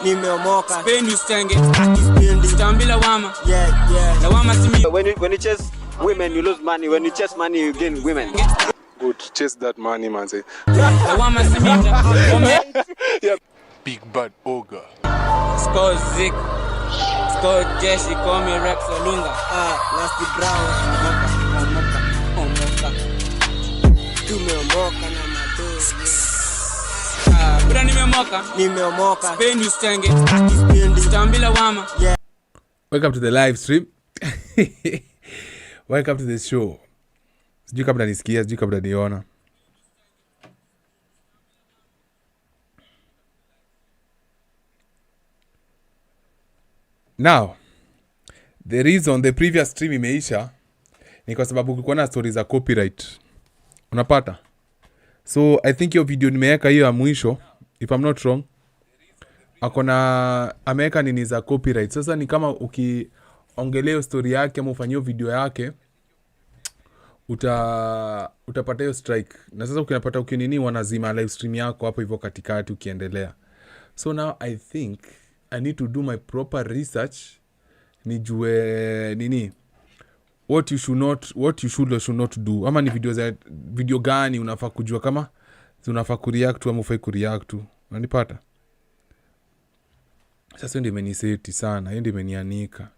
nimeomoka Spain ustenge stambila wama na wama simi. When you chase women you lose money, when you chase money you gain women. Good, chase that money, man. Say. Na wama simi. Yeah. Big bad ogre. Score Zik. Score Jesse, call me Rex Olunga. last brown omoka tumeomoka na madogo Bura nimeomoka Spain ustenge stambila wama. Welcome to the live stream. Welcome to the show. Sijui kama nisikia, sijui kama niona. Now, the reason the previous stream imeisha ni kwa sababu kulikuwa na stories za copyright. Unapata? So, I think hiyo video nimeweka hiyo ya mwisho, if I'm not wrong. Akona ameweka nini za copyright. Sasa ni kama ukiongelea story yake ama ufanyie video yake, utapata hiyo strike. Na sasa ukinapata ukinini wanazima live stream yako hapo hivyo katikati ukiendelea. So now I think I need to do my proper research nijue nini what you should or should not do. Ama ni video gani unafaa kujua kama unafaa kureact ama ufai kureact. Unanipata? Sasa ndio imeniseti sana, ndio imenianika.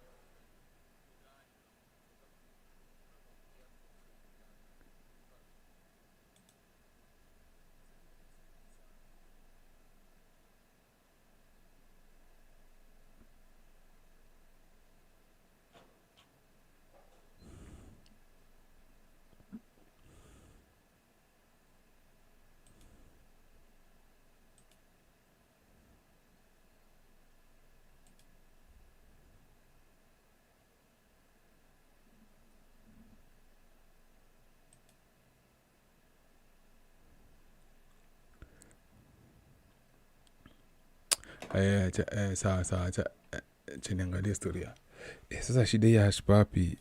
Sawa niangalie historia. Sasa shida ya hash papi.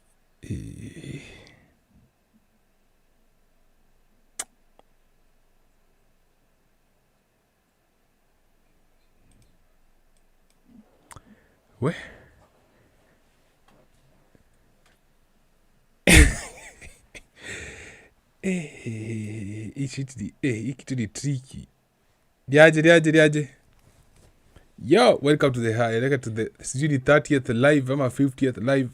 We hii kitu ni tricky. Diaje. Yo, welcome to the high. Welcome to the 30th live ama 50th live.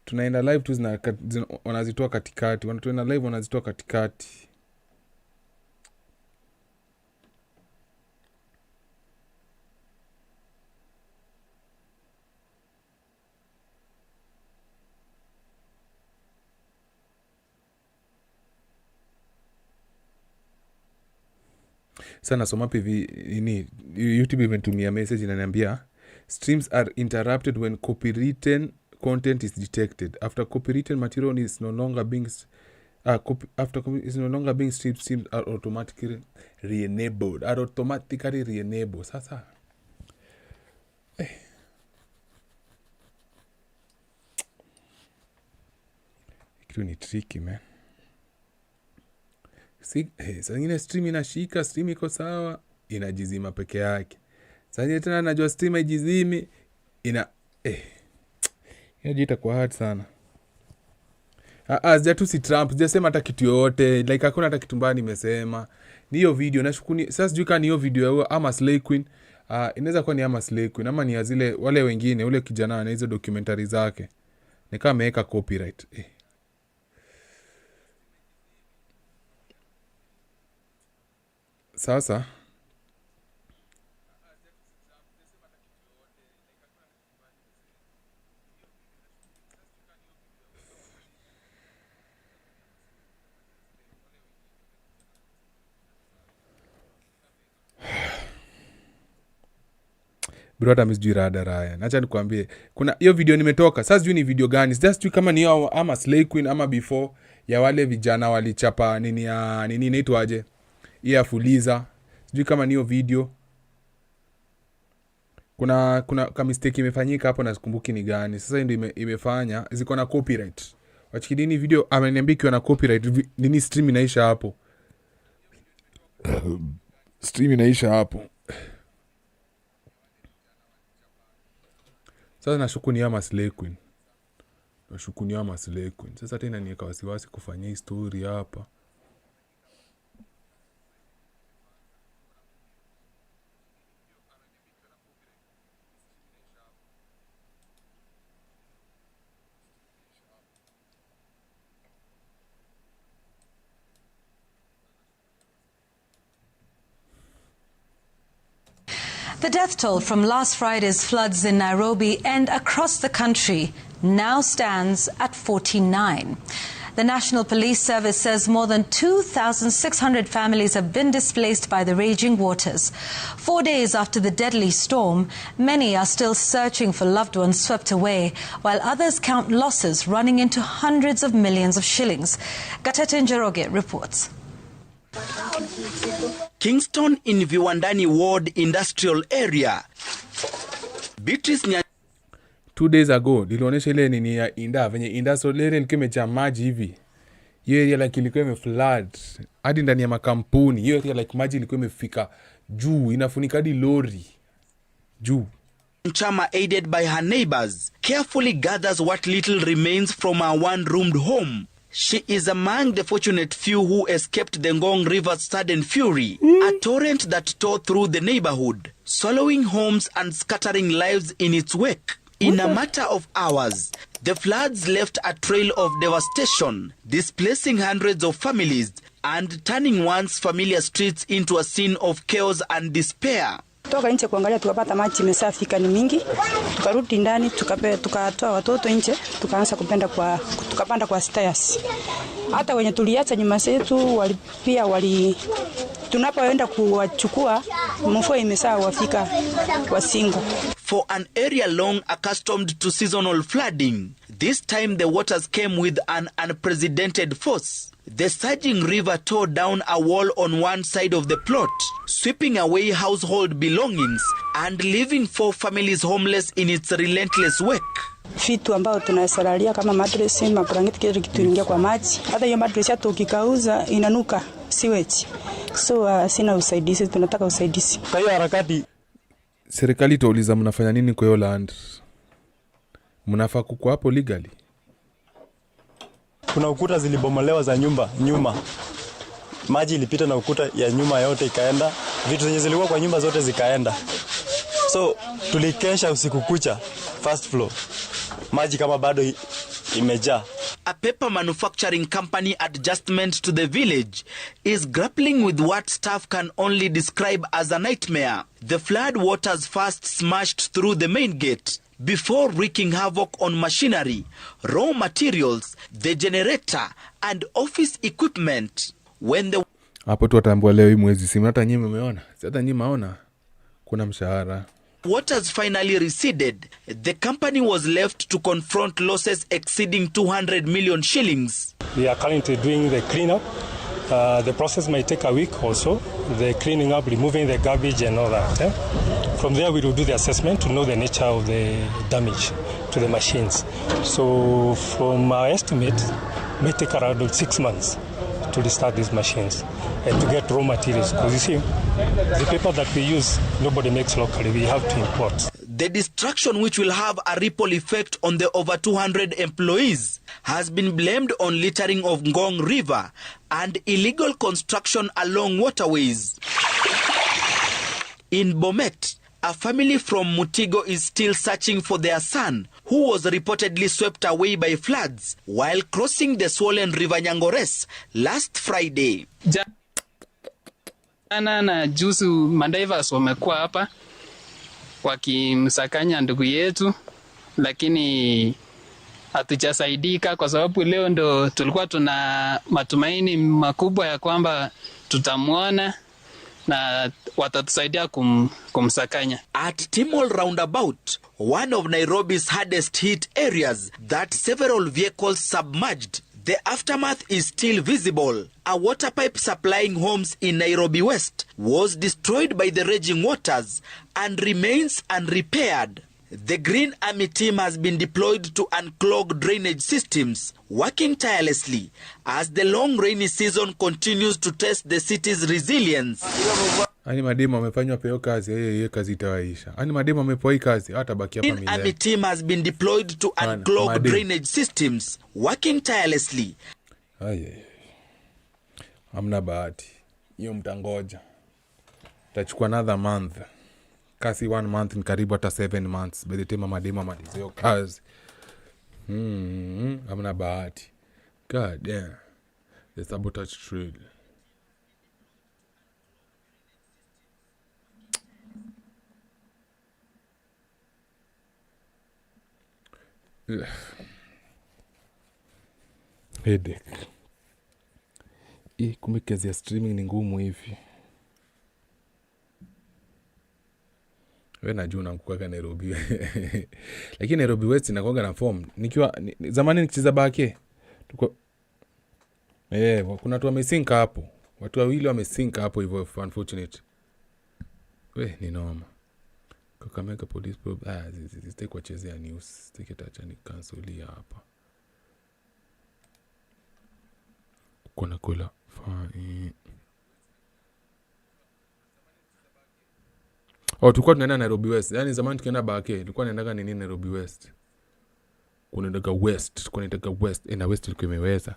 Tunaenda live tu wanazitoa katikati. Wanatuenda live wanazitoa katikati. Sana nasoma hivi ini YouTube imetumia message inaniambia streams are interrupted when copywritten content is detected. After copywritten material is no longer being streams are automatically re-enabled. Sasa kitu ni tricky, man. Sasa ingine stream inashika, stream iko sawa, inajizima peke yake. Sasa ingine tena najua stream haijizimi, inajiita kwa hard sana. Sija tu si Trump, sijasema hata kitu yote, like hakuna hata kitu mbaya nimesema. Ni hiyo video, nashukuni, sasa sijui kama ni hiyo video ya ama Slay Queen, inaweza kuwa ni ama Slay Queen, ama ni ya zile, wale wengine, ule kijana na hizo documentary zake. Ni kama ameweka copyright. Sasa Brother misjui rada raya. Nacha nikuambie. Kuna hiyo video nimetoka. Sasa sijui ni video gani. Sijui kama ni hiyo ama Slay Queen ama before ya wale vijana walichapa nini inaitwaje? Ia Fuliza. Sijui kama ni hiyo video. Kuna kama mistake imefanyika hapo na sikumbuki ni gani. Sasa ndio imefanya ziko na copyright. Wachikidini video ameniambia kiwa na copyright nini stream inaisha hapo. Stream inaisha hapo. Sasa nashuku ni ama Slay Queen. Nashuku ni ama Slay Queen. Sasa tena niweka wasiwasi kufanya hii story hapa. The death toll from last Friday's floods in Nairobi and across the country now stands at 49. The National Police Service says more than 2,600 families have been displaced by the raging waters. 4 days after the deadly storm, many are still searching for loved ones swept away, while others count losses running into hundreds of millions of shillings. Gatete Njoroge reports. Kingston in Viwandani Ward Industrial Area. Beatrice 2 days ago nilionyesha ile nini ya Inda venye industrial area ilikuwa imejaa maji hivi. Hiyo area like ilikuwa imeflood hadi ndani ya makampuni. Hiyo area like maji ilikuwa imefika juu, inafunika hadi lori juu. Chama, aided by her neighbors, carefully gathers what little remains from her one-roomed home. She is among the fortunate few who escaped the Ngong River's sudden fury, a torrent that tore through the neighborhood, swallowing homes and scattering lives in its wake. In a matter of hours, the floods left a trail of devastation, displacing hundreds of families and turning once familiar streets into a scene of chaos and despair. Toka nje kuangalia tukapata maji imesafika ni mingi, tukarudi ndani tukatoa watoto nje, tukaanza tukapanda kwa stairs. Hata wenye tuliacha nyuma zetu tunapoenda kuwachukua mvua imesaa wafika Wasingo. For an area long accustomed to seasonal flooding, this time the waters came with an unprecedented force. The surging river tore down a wall on one side of the plot, sweeping away household belongings and leaving 4 families homeless in its relentless wake. Vitu ambao tunasalalia kama mattress, mablanketi, kile kitu ingia kwa maji. Hata hiyo mattress hata ukikauza inanuka sewage. So sina usaidizi, tunataka usaidizi. Kwa hiyo harakati serikali itauliza mnafanya nini kwa hiyo land? Mnafaa kuko hapo legally. Kuna ukuta zilibomolewa za nyuma. Maji ilipita na ukuta ya nyuma yote ikaenda. Vitu zenye zilikuwa kwa nyumba zote zikaenda. So tulikesha usiku kucha first floor. Maji kama bado imejaa. A paper manufacturing company adjustment to the village is grappling with what staff can only describe as a nightmare. The flood waters first smashed through the main gate before wreaking havoc on machinery, raw materials, the generator and office equipment. When the hapo tu atambua leo hii mwezi simu hata nyinyi mmeona. Hata nyinyi maona kuna mshahara. waters finally receded, the company was left to confront losses exceeding 200 million shillings. We are currently doing the cleanup. The process may take a week or so, the cleaning up, removing the garbage and all that. From there we will do the assessment to know the nature of the damage to the machines. So from our estimate, it may take around 6 months to restart these machines and to get raw materials. Because you see, the paper that we use, nobody makes locally, we have to import. The destruction, which will have a ripple effect on the over 200 employees, has been blamed on littering of Ngong River and illegal construction along waterways. In Bomet, a family from Mutigo is still searching for their son, who was reportedly swept away by floods while crossing the swollen River Nyangores last Friday. Jana na juzi mandivers wamekuwa hapa wakimsakanya ndugu yetu, lakini hatujasaidika kwa sababu leo ndo tulikuwa tuna matumaini makubwa ya kwamba tutamuona na watatusaidia kumsakanya. At Timol Roundabout, one of Nairobi's hardest hit areas that several vehicles submerged, the aftermath is still visible. A water pipe supplying homes in Nairobi West was destroyed by the raging waters and remains unrepaired. The Green Army team has been deployed to unclog drainage systems, working tirelessly as the long rainy season continues to test the city's resilience. Ani mademu amefanywa peo kazi, yeye kazi itawaisha. Ani mademu amepoa hii kazi, hata baki hapa milele. Army team has been deployed to unclog drainage systems, working tirelessly. Aye. Hamna bahati. Hiyo mtangoja. Tachukua another month. Kasi 1 month ni karibu hata 7 months. By the time mademu amalize hiyo kazi. Hamna bahati. God damn. The sabotage trail. Headache. Kumbe kazi ya streaming ni ngumu hivi. Wewe najua unamkukaga Nairobi. Lakini Nairobi West inakuwaga na form. Zamani nikicheza bake. Kuna watu wamesinka hapo. Watu wawili wamesinka hapo hivyo, unfortunate. Ni noma. Kakamega police probe. Zitaki kuwachezea news. Zitaki tacha ni cancelia hapa. Kuna kula. Tulikuwa tunaenda Nairobi West. Yaani zamani tukienda bake, tulikuwa naendaga nini Nairobi West. Kunaendaga West, kunaendaga West. Na West ilikuwa imeweza.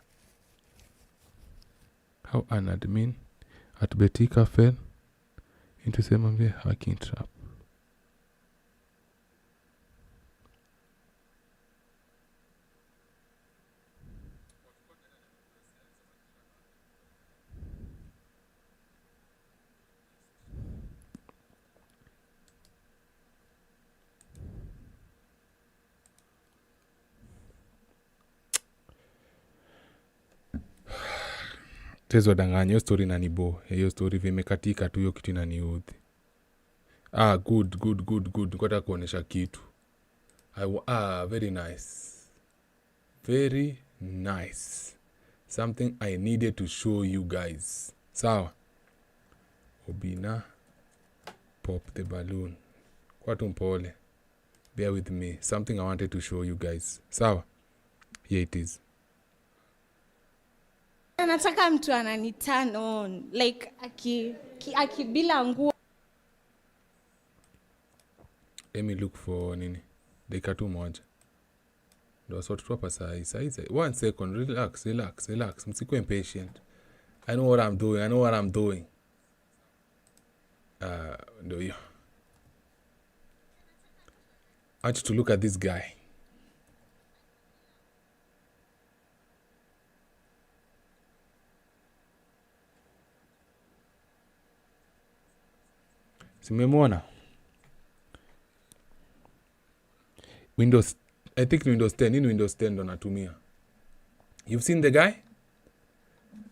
How an admin at Betika fell into some hacking trap. Tezo danganya, hiyo story inanibo. Hiyo story vimekatika tu, hiyo kitu inaniudhi. Good. Nikotaka kuonesha kitu. Very nice. Very nice. Something I needed to show you guys. Sawa. Obina. Pop the balloon. Kwa tumpole. Bear with me. Something I wanted to show you guys. Sawa. Here it is. Nataka mtu anani turn on. Like, bila nguo. Let me look for nini. Dakika tu moja. Ndo sort tu hapa saa. 1 second. Relax. Msikuwe impatient. I know what I'm doing. Ndo hiyo. I want you to look at this guy. Simemwona? I think Windows 10. In Windows 10 ndo natumia. You've seen the guy?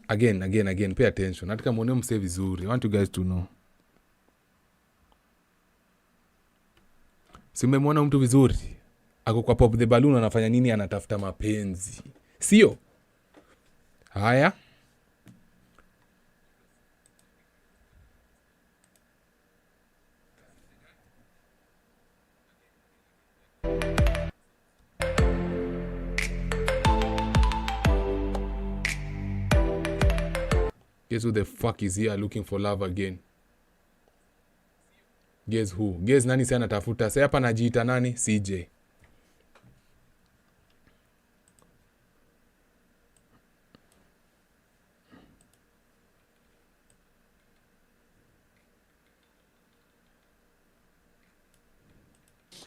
Again. Pay attention. Nataka muone mse vizuri. I want you guys to know. Simemwona mtu vizuri? Ako kwa Pop the Balloon anafanya nini? Anatafuta mapenzi. Sio? Haya. Guess who the fuck is here looking for love again? Guess who? Guess nani sana tafuta? Sasa hapa najiita nani? CJ.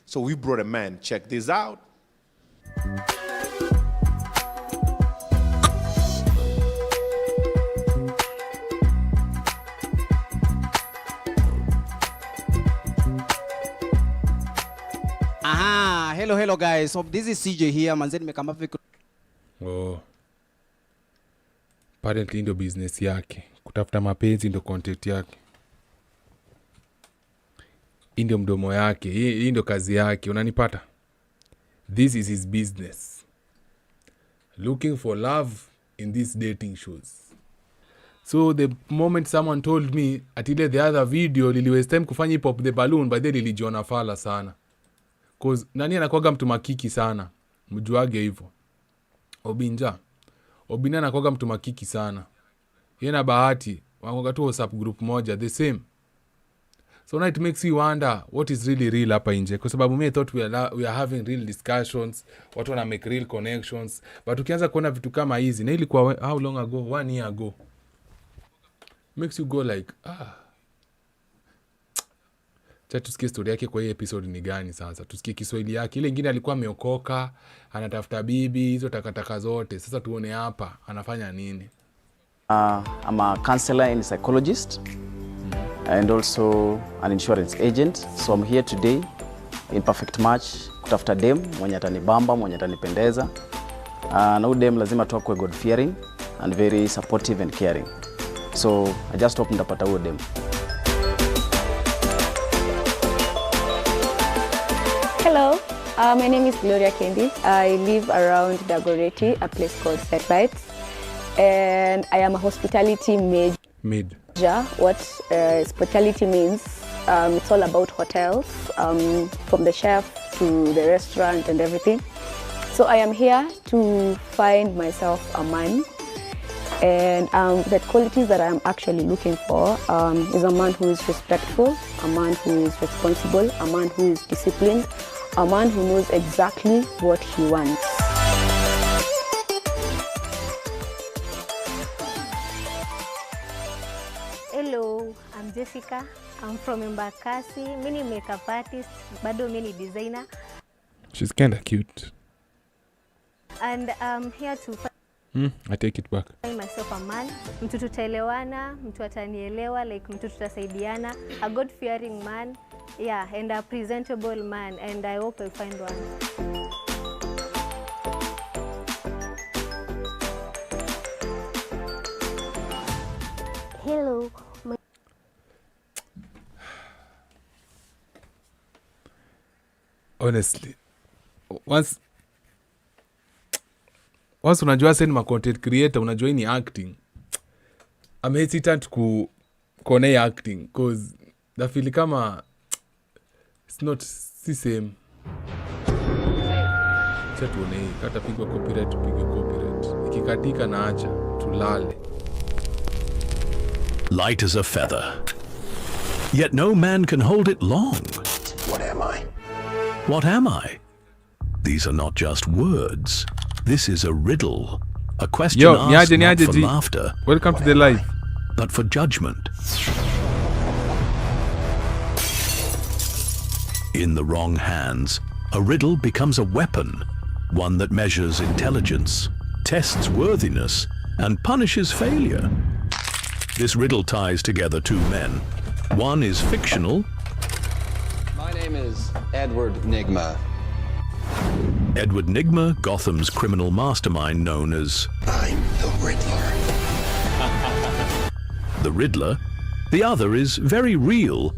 So we brought a man. Check this out. Hello guys. So this is CJ here. Manzeni nimekama vipi? Apparently ndo business yake. Kutafuta mapenzi ndo content yake. Hii ndio mdomo yake. Hii ndio kazi yake. Unanipata? This is his business. Looking for love in these dating shows. So the moment someone told me atile the other video liliwaste time kufanya Pop the Balloon, by the lilijiona fala sana. Cause nani anakuwaga mtu makiki sana. Mjuage hivyo. Obina anakuwaga mtu makiki sana. Yeye na Bahati wanakuwaga tu WhatsApp group moja the same. So now it makes you wonder what is really real hapa nje, kwa sababu me thought we are having real discussions, watu wana make real connections, but ukianza kuona vitu kama hizi, na ilikuwa how long ago, 1 year ago, makes you go like tusikie story yake kwa hii episode ni gani sasa. Tusikie Kiswahili yake. Ile ingine alikuwa ameokoka, anatafuta bibi, hizo takataka zote. Sasa tuone hapa anafanya nini. I'm a counselor and psychologist and also an insurance agent. So I'm here today in perfect match kutafuta dem mwenye atanibamba, mwenye atanipendeza. Na huyu dem lazima tu akue God fearing and very supportive and caring. So I just hope nitapata huyu dem. Hello, my name is Gloria Kendi. I live around Dagoretti, a place called Cybercrime, and I am a hospitality major. What hospitality means, it's all about hotels, from the chef to the restaurant and everything. So I am here to find myself a man, and the qualities that I am actually looking for is a man who is respectful, a man who is responsible, a man who is disciplined, a man who knows exactly what he wants. Hello, I'm Jessica. I'm from Embakasi. Mimi ni makeup artist, bado mimi ni designer. She's kind of cute. And I'm here to I take it back. Find myself a man. Mtu tutaelewana, mtu atanielewa, like mtu tutasaidiana. A God-fearing man. Yeah, and a presentable man, and I hope I find one. Hello. Honestly, once unajua sasa ni content creator, unajua ni acting, I'm hesitant kuona acting cause I feel kama it's not the same. Tuone kata pigwa copyright, tupige copyright. Ikikatika na acha tulale. Light as a feather, yet no man can hold it long. What am I? What am I? These are not just words. This is a riddle. A question asked not for laughter. Welcome to the live. But for judgment. In the wrong hands, a riddle becomes a weapon, one that measures intelligence, tests worthiness, and punishes failure. This riddle ties together two men. One is fictional. My name is Edward Nigma. Edward Nigma, Gotham's criminal mastermind known as... I'm the Riddler. The Riddler. The other is very real.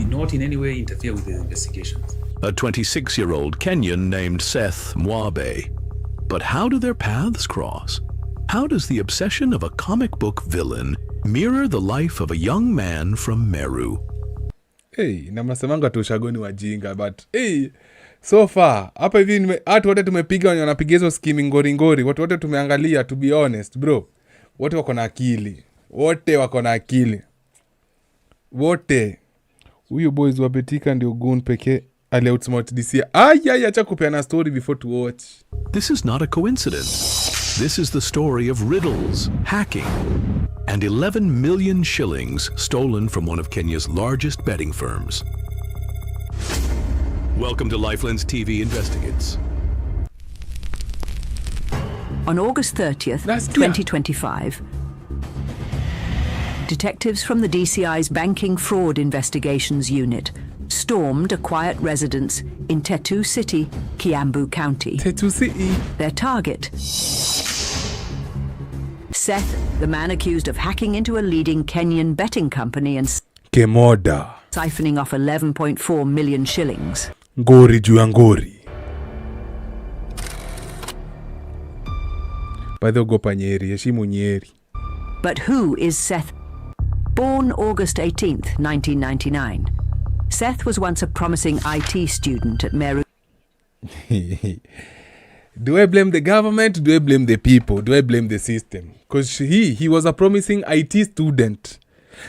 Not in any way interfere with the investigations. A 26-year-old Kenyan named Seth Muab. But how do their paths cross? How does the obsession of a comic book villain mirror the life of a young man from Meru? Hey, na masemanga tu shagoni wajinga, but hey, so far hapa hivi watu wote tumepiga, wanapiga hizo skimming ngori, watu wote tumeangalia, to be honest bro, wote wako na akili, wote. Huyu boys wa Betika ndio gun pekee ali outsmart DC. Acha kupeana story before to watch. This is not a coincidence. This is the story of riddles, hacking, and 11 million shillings stolen from one of Kenya's largest betting firms. Welcome to Lifelines TV Investigates. On August 30th, 2025, detectives from the DCI's Banking Fraud Investigations Unit stormed a quiet residence in Tetu City, Kiambu County. Tetu City. Their target, Seth, the man accused of hacking into a leading Kenyan betting company and Kemoda, siphoning off 11.4 million shillings. Ngori juu ya ngori. Badhi ogopa Nyeri, heshimu Nyeri. But who is Seth? Born August 18th, 1999, Seth was once a promising IT student at Meru. Do I blame the government? Do I blame the people? Do I blame the system? Because he was a promising IT student.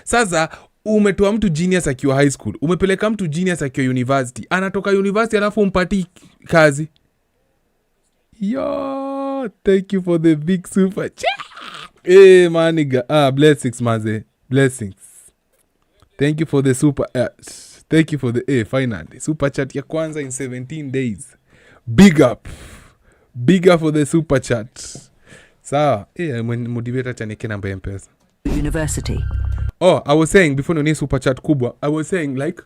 Sasa, umetoa mtu genius akiwa high school, umepeleka mtu genius akiwa university, anatoka university alafu umpati kazi. Yo, thank you for the big super chat. Hey maniga, blessings maze, blessings. Thank you for the super thank you for the finally super chat ya kwanza in 17 days. Big up for the super chat. Sawa, motivator chaneke namba ya M-Pesa. University. Oh, I was saying before ni super chat kubwa, I was saying like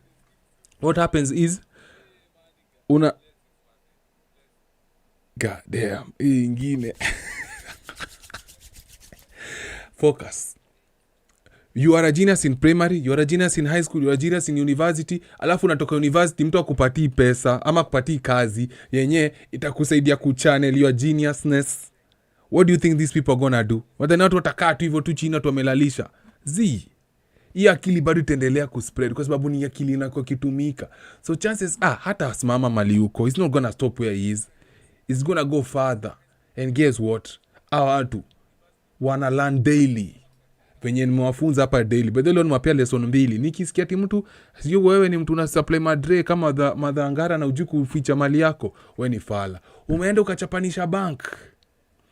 what happens is God damn, ingine. Focus. You are a genius in primary, you are a genius in high school, you are a genius in university, alafu unatoka university mtu akupatii pesa ama kupatii kazi yenye itakusaidia kuchannel your geniusness. What do you think these people are gonna do? Watu watakaa tu hivyo tu chini watu wamelalisha. Hii akili bado itaendelea kuspread kwa sababu ni akili inakuwa kitumika. So chances hata simama mali huko, it's not gonna stop where he is. It's gonna go further. And guess what? Watu wana learn daily. Penye nimewafunza hapa daily. But leo nimewapea lesson 2. Nikisikia ati mtu sio wewe ni mtu una supply madre kama madhangara na ujuku kuficha mali yako, wewe ni fala. Umeenda ukachapanisha bank.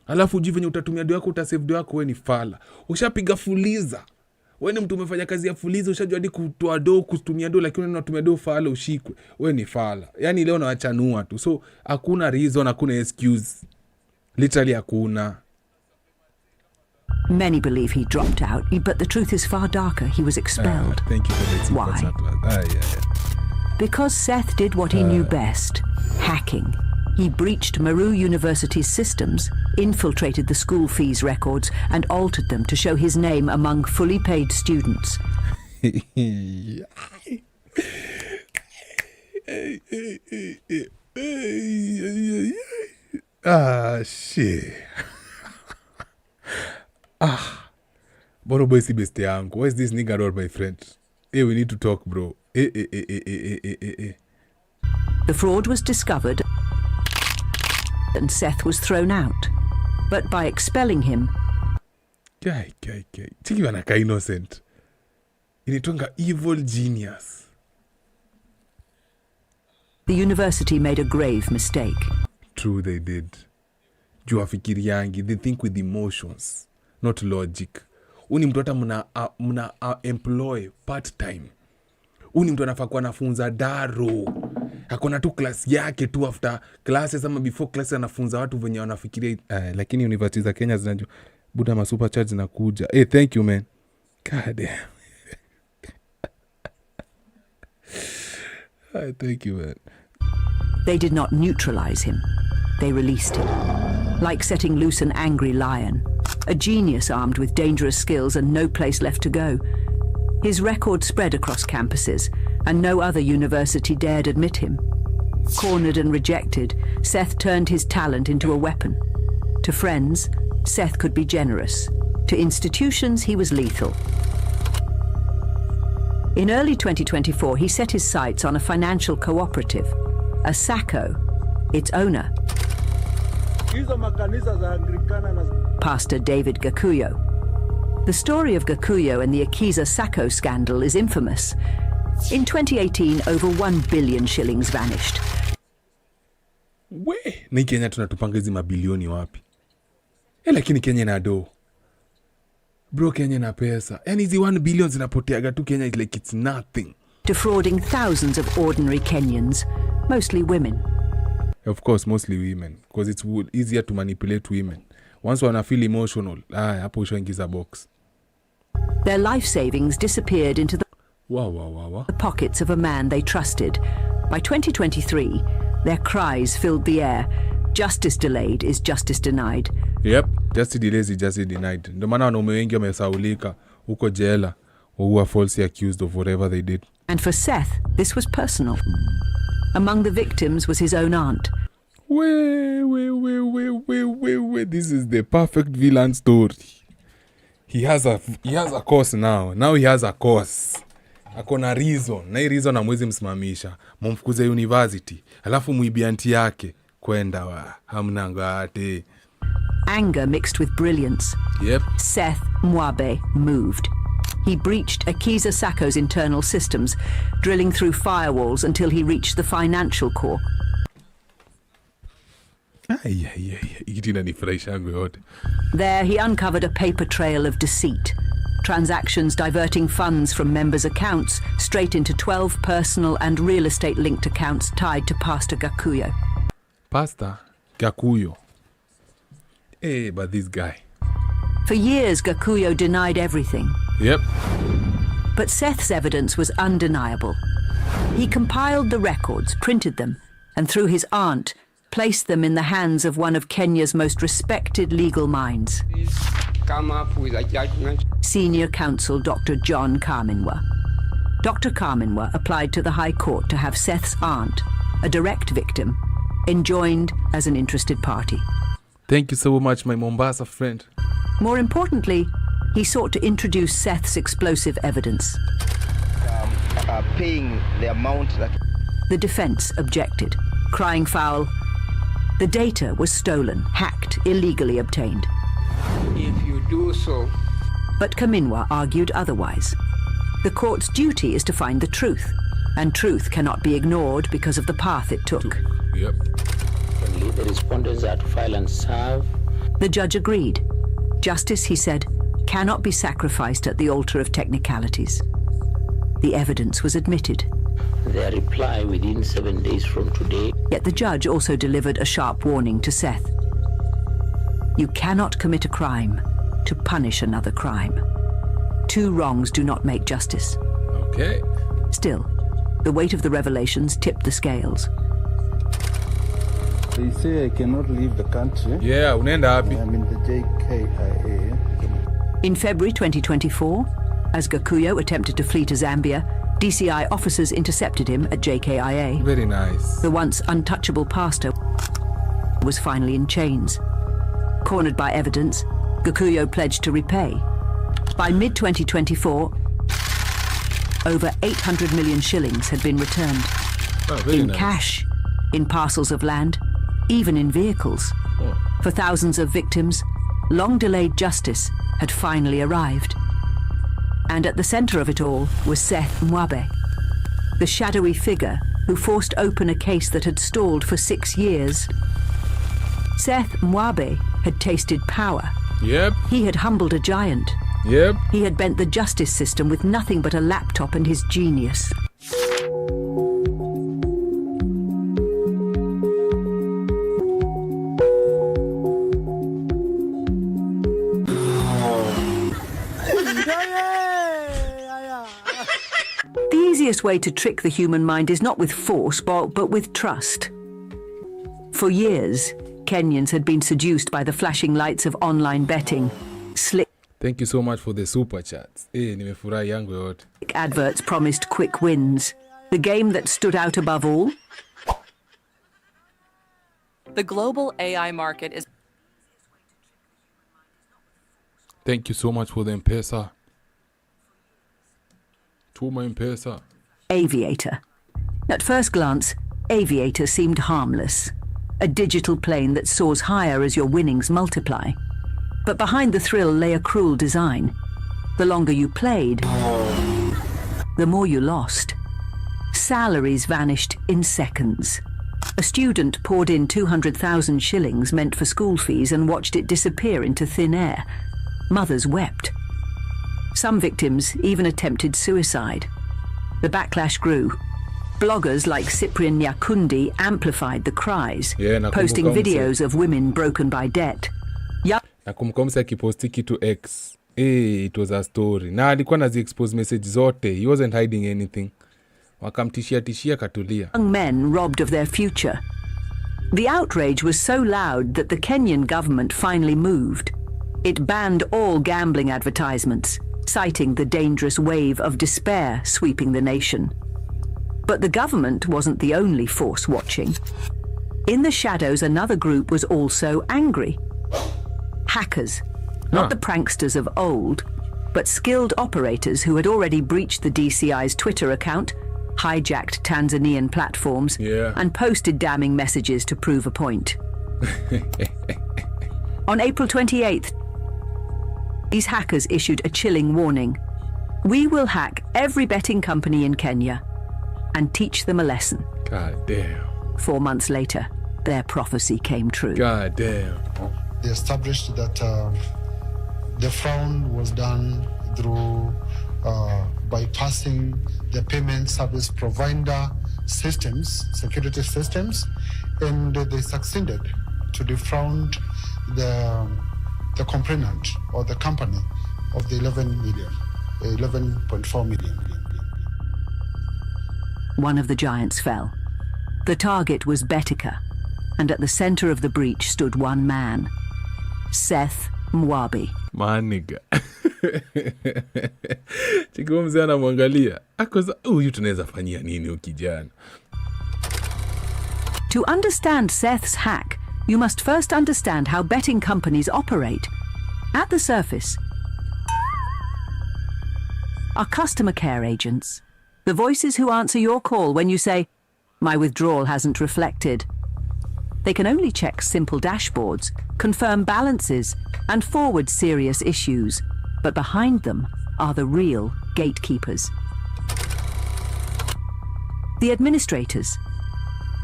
Alafu ujive venye utatumia do yako utasave do yako, wewe ni fala. Ushapiga fuliza. Wewe ni mtu umefanya kazi ya fuliza, ushajua hadi kutoa do, kutumia do, lakini unatumia do fala ushikwe. Wewe ni fala. Yaani leo naachanua tu. So hakuna reason, hakuna excuse. Literally hakuna. Many believe he dropped out, but the truth is far darker. He was expelled. Thank you for the Why? Yeah. Because Seth did what he knew best, hacking. He breached Maru University's systems, infiltrated the school fees records, and altered them to show his name among fully paid students. Shit. Boro boy si beste yangu. Why is this nigga not my friend? Hey, we need to talk, bro. The fraud was discovered and Seth was thrown out. But by expelling him... Chiki wanaka innocent. Initonga evil genius. The university made a grave mistake. True, they did. Jua fikiri yangi. They think with emotions, not logic. Uni mtu hata muna employ part time. Uni mtu anafaa kuwa anafunza daro. Hakuna tu class yake tu after classes ama before classes anafunza watu venye wanafikiria. Lakini university za Kenya zinajua buda ma super charge zinakuja. Hey, thank you man. God damn. Thank you man. They did not neutralize him. They released him. Like setting loose an angry lion. A genius armed with dangerous skills and no place left to go. His record spread across campuses, and no other university dared admit him. Cornered and rejected, Seth turned his talent into a weapon. To friends, Seth could be generous. To institutions, he was lethal. In early 2024, he set his sights on a financial cooperative, a SACCO, its owner, Pastor David Gakuyo. The story of Gakuyo and the Akiza SACCO scandal is infamous. In 2018, over 1 billion shillings vanished. Na Kenya tunatupanga hizi mabilioni wapi? Lakini Kenya na do. Bro, Kenya na pesa. Yani hizi 1 billion zinapoteaga tu Kenya like it's nothing. Defrauding thousands of ordinary Kenyans, mostly women. Of course, mostly women. Because it's easier to manipulate women. Once wana feel emotional, hapo ushaingiza box. Their life savings disappeared into the the pockets of a man they trusted. By 2023, their cries filled the air. Justice delayed is justice denied. Yep, justice delayed is justice denied. Ndio maana wanaume wengi wamesaulika huko jela who are falsely accused of whatever they did. And for Seth, this was personal. Among the victims was his own aunt. This is the perfect villain story. He has a cause now. Now he has a cause. Akona reason. Na hii reason amwezi msimamisha. Mumfukuze university. Alafu muibia anti yake. Kwenda wa. Hamna ngate. Anger mixed with brilliance. Yep. Seth Muab moved. He breached Akiza Sako's internal systems, drilling through firewalls until he reached the financial core. There he uncovered a paper trail of deceit, transactions diverting funds from members' accounts straight into 12 personal and real estate linked accounts tied to Pastor Gakuyo. Pastor Gakuyo. Hey, but this guy. For years, Gakuyo denied everything. Yep. But Seth's evidence was undeniable. He compiled the records, printed them, and through his aunt, placed them in the hands of one of Kenya's most respected legal minds. Come up with a judgment. Senior counsel Dr. John Kaminwa. Dr. Kaminwa applied to the High Court to have Seth's aunt, a direct victim, enjoined as an interested party. Thank you so much, my Mombasa friend. More importantly, he sought to introduce Seth's explosive evidence. Paying the amount that... The defense objected, crying foul. The data was stolen, hacked, illegally obtained. If you do so... But Kaminwa argued otherwise. The court's duty is to find the truth, and truth cannot be ignored because of the path it took. Yep. The respondents are to file and serve. The judge agreed. Justice, he said, cannot be sacrificed at the altar of technicalities. The evidence was admitted. Their reply within 7 days from today. Yet the judge also delivered a sharp warning to Seth. You cannot commit a crime to punish another crime. Two wrongs do not make justice. Okay. Still, the weight of the revelations tipped the scales. They say I cannot leave the country. Yeah, unaenda wapi? I'm in the JKIA. In February 2024, as Gakuyo attempted to flee to Zambia, DCI officers intercepted him at JKIA. Very nice. The once untouchable pastor was finally in chains. Cornered by evidence, Gakuyo pledged to repay. By mid-2024, over 800 million shillings had been returned. In cash, in parcels of land, even in vehicles. For thousands of victims, long-delayed justice had finally arrived. And at the center of it all was Seth Muab, the shadowy figure who forced open a case that had stalled for 6 years. Seth Muab had tasted power. Yep. He had humbled a giant. Yep. He had bent the justice system with nothing but a laptop and his genius. The easiest way to trick the human mind is not with force, but with trust. For years, Kenyans had been seduced by the flashing lights of online betting. Thank you so much for the super chats. Nimefurahi yangu yote. Adverts promised quick wins. The game that stood out above all? The global AI market is... Thank you so much for the M-Pesa. Tuma M-Pesa. Aviator. At first glance, Aviator seemed harmless. A digital plane that soars higher as your winnings multiply. But behind the thrill lay a cruel design. The longer you played, the more you lost. Salaries vanished in seconds. A student poured in 200,000 shillings meant for school fees and watched it disappear into thin air. Mothers wept. Some victims even attempted suicide. The backlash grew. Bloggers like Cyprian Nyakundi amplified the cries, posting videos of women broken by debt. Nakumbuka mse akiposti kitu X. It was a story. Na alikuwa nazi-expose message zote. He wasn't hiding anything. Wakamtishia katulia. Young men robbed of their future. The outrage was so loud that the Kenyan government finally moved. It banned all gambling advertisements, citing the dangerous wave of despair sweeping the nation. But the government wasn't the only force watching. In the shadows, another group was also angry. Hackers, not the pranksters of old, but skilled operators who had already breached the DCI's Twitter account, hijacked Tanzanian platforms, and posted damning messages to prove a point. On April 28th, these hackers issued a chilling warning. We will hack every betting company in Kenya and teach them a lesson. God damn. 4 months later, their prophecy came true. God damn. They established that the fraud was done through bypassing the payment service provider systems, security systems, and they succeeded to defraud the complainant or the company of the 11.4 million. One of the giants fell. The target was Betika, and at the center of the breach stood one man, Seth Muab. Maniga. Chikuwa mzee anamwangalia. Akoza, huyu tunaweza fanyia nini ukijana? To understand Seth's hack, you must first understand how betting companies operate. At the surface are customer care agents, the voices who answer your call when you say, "My withdrawal hasn't reflected." They can only check simple dashboards, confirm balances, and forward serious issues. But behind them are the real gatekeepers. The administrators.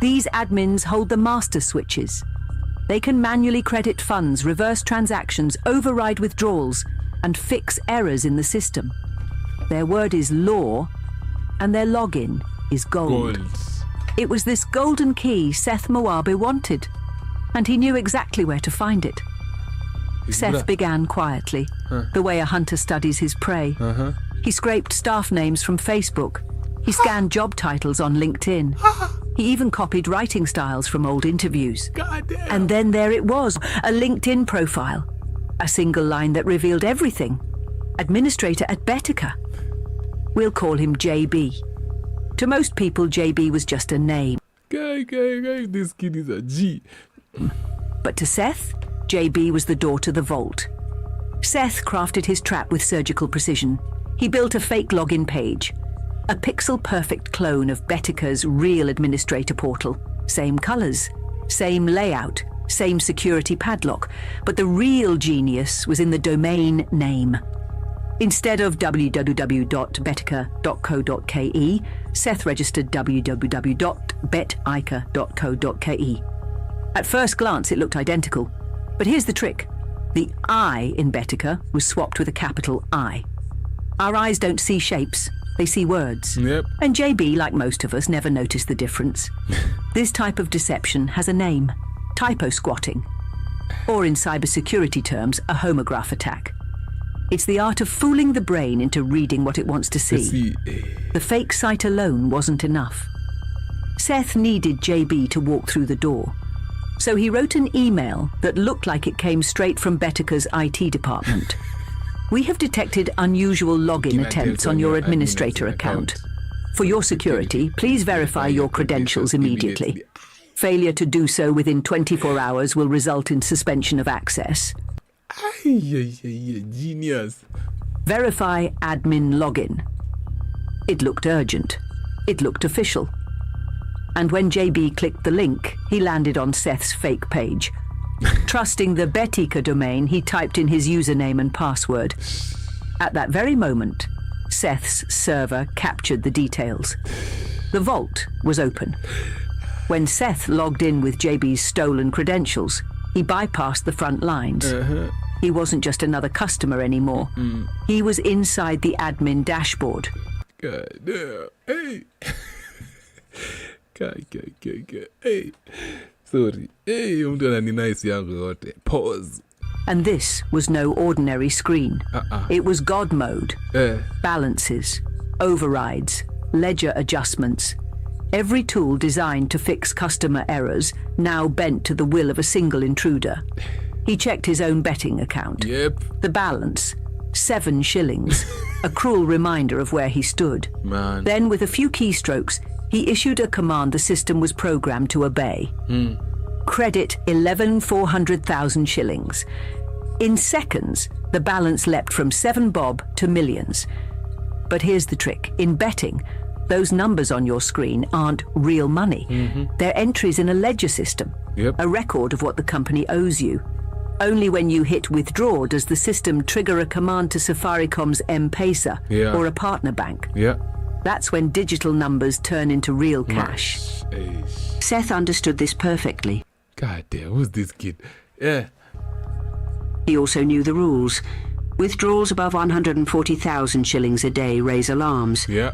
These admins hold the master switches. They can manually credit funds, reverse transactions, override withdrawals, and fix errors in the system. Their word is law, and their login is gold. It was this golden key Seth Muab wanted, and he knew exactly where to find it. Seth began quietly, the way a hunter studies his prey. He scraped staff names from Facebook. He scanned job titles on LinkedIn. He even copied writing styles from old interviews. And then there it was, a LinkedIn profile. A single line that revealed everything. Administrator at Betika. We'll call him JB. To most people, JB was just a name. Guy, this kid is a G. But to Seth, JB was the door to the vault. Seth crafted his trap with surgical precision. He built a fake login page, a pixel-perfect clone of Betika's real administrator portal. Same colors, same layout, same security padlock, but the real genius was in the domain name. Instead of www.betika.co.ke, Seth registered www.betika.co.ke. At first glance, it looked identical. But here's the trick. The I in Betika was swapped with a capital I. Our eyes don't see shapes, they see words. Yep. And JB, like most of us, never noticed the difference. This type of deception has a name, typo squatting. Or in cybersecurity terms, a homograph attack. It's the art of fooling the brain into reading what it wants to see. The fake site alone wasn't enough. Seth needed JB to walk through the door. So he wrote an email that looked like it came straight from Betika's IT department. We have detected unusual login attempts on your administrator account. For your security, please verify your credentials immediately. Failure to do so within 24 hours will result in suspension of access. Genius. Verify admin login. It looked urgent. It looked official. And when JB clicked the link, he landed on Seth's fake page. Trusting the Betika domain, he typed in his username and password. At that very moment, Seth's server captured the details. The vault was open. When Seth logged in with JB's stolen credentials, he bypassed the front lines. He wasn't just another customer anymore. He was inside the admin dashboard. God damn. Hey. Hey. Sorry. Hey, mtu ananinice yangu yote. Pause. And this was no ordinary screen. It was God mode. Balances, overrides, ledger adjustments. Every tool designed to fix customer errors now bent to the will of a single intruder. He checked his own betting account. The balance, 7 shillings, a cruel reminder of where he stood. Man. Then, with a few keystrokes, he issued a command the system was programmed to obey. Credit 11,400,000 shillings. In seconds, the balance leapt from 7 bob to millions. But here's the trick. In betting, those numbers on your screen aren't real money. They're entries in a ledger system, a record of what the company owes you. Only when you hit withdraw does the system trigger a command to Safaricom's M-Pesa or a partner bank. Yeah. That's when digital numbers turn into real cash. Seth understood this perfectly. God damn, who's this kid? Yeah. He also knew the rules. Withdrawals above 140,000 shillings a day raise alarms. Yeah.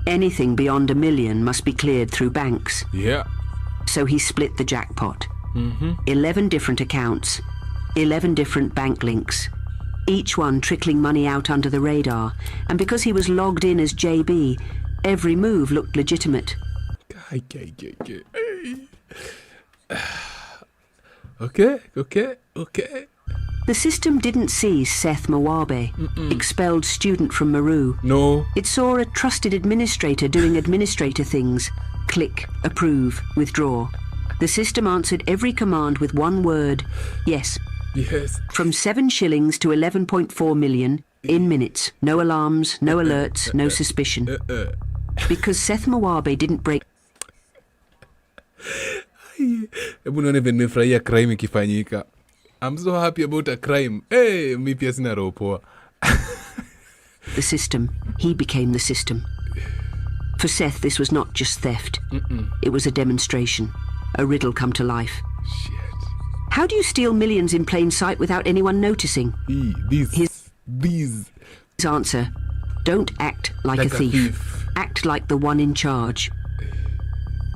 Anything beyond $1 million must be cleared through banks. Yeah. So he split the jackpot. 11 11 different accounts, 11 different bank links, each one trickling money out under the radar. And because he was logged in as JB, every move looked legitimate. Okay. The system didn't see Seth Muab, expelled student from Maru. No. It saw a trusted administrator doing administrator things. Click, approve, withdraw. The system answered every command with one word, yes. Yes. From 7 shillings to 11.4 million in minutes. No alarms, no alerts, no suspicion. Because Seth Muab didn't break. Hebu nione vile nimefurahia crime ikifanyika. I'm so happy about a crime. Hey, mi pia sina roho poa. The system. He became the system. For Seth, this was not just theft. It was a demonstration. A riddle come to life. Shit. How do you steal millions in plain sight without anyone noticing? His answer, don't act like a thief. Act like the one in charge.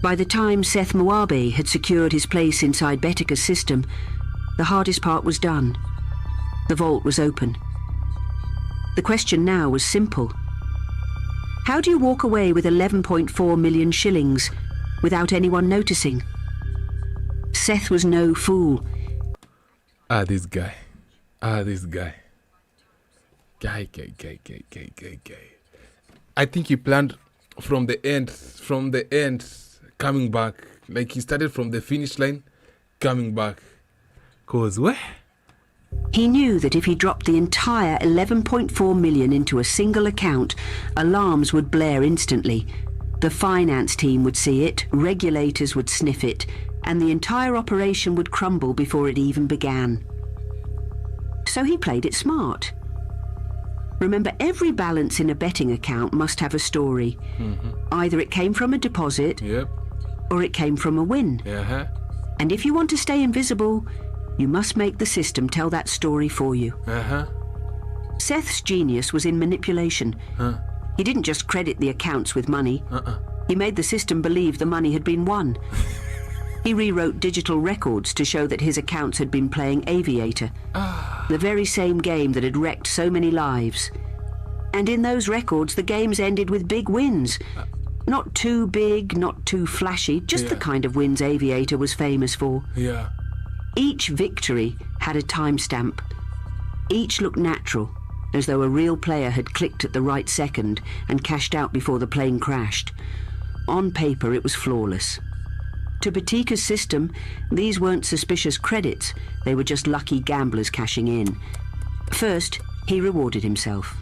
By the time Seth Muab had secured his place inside Betika's system, the hardest part was done. The vault was open. The question now was simple. How do you walk away with 11.4 million shillings without anyone noticing? Seth was no fool. This guy. Guy. I think he planned from the end, coming back. Like he started from the finish line, coming back. Cause what? He knew that if he dropped the entire 11.4 million into a single account, alarms would blare instantly. The finance team would see it, regulators would sniff it, and the entire operation would crumble before it even began. So he played it smart. Remember, every balance in a betting account must have a story. Either it came from a deposit, or it came from a win. And if you want to stay invisible, you must make the system tell that story for you. Seth's genius was in manipulation. He didn't just credit the accounts with money. He made the system believe the money had been won. He rewrote digital records to show that his accounts had been playing Aviator, the very same game that had wrecked so many lives. And in those records, the games ended with big wins. Not too big, not too flashy, just the kind of wins Aviator was famous for. Each victory had a timestamp. Each looked natural, as though a real player had clicked at the right second and cashed out before the plane crashed. On paper, it was flawless. To Betika's system, these weren't suspicious credits. They were just lucky gamblers cashing in. First, he rewarded himself.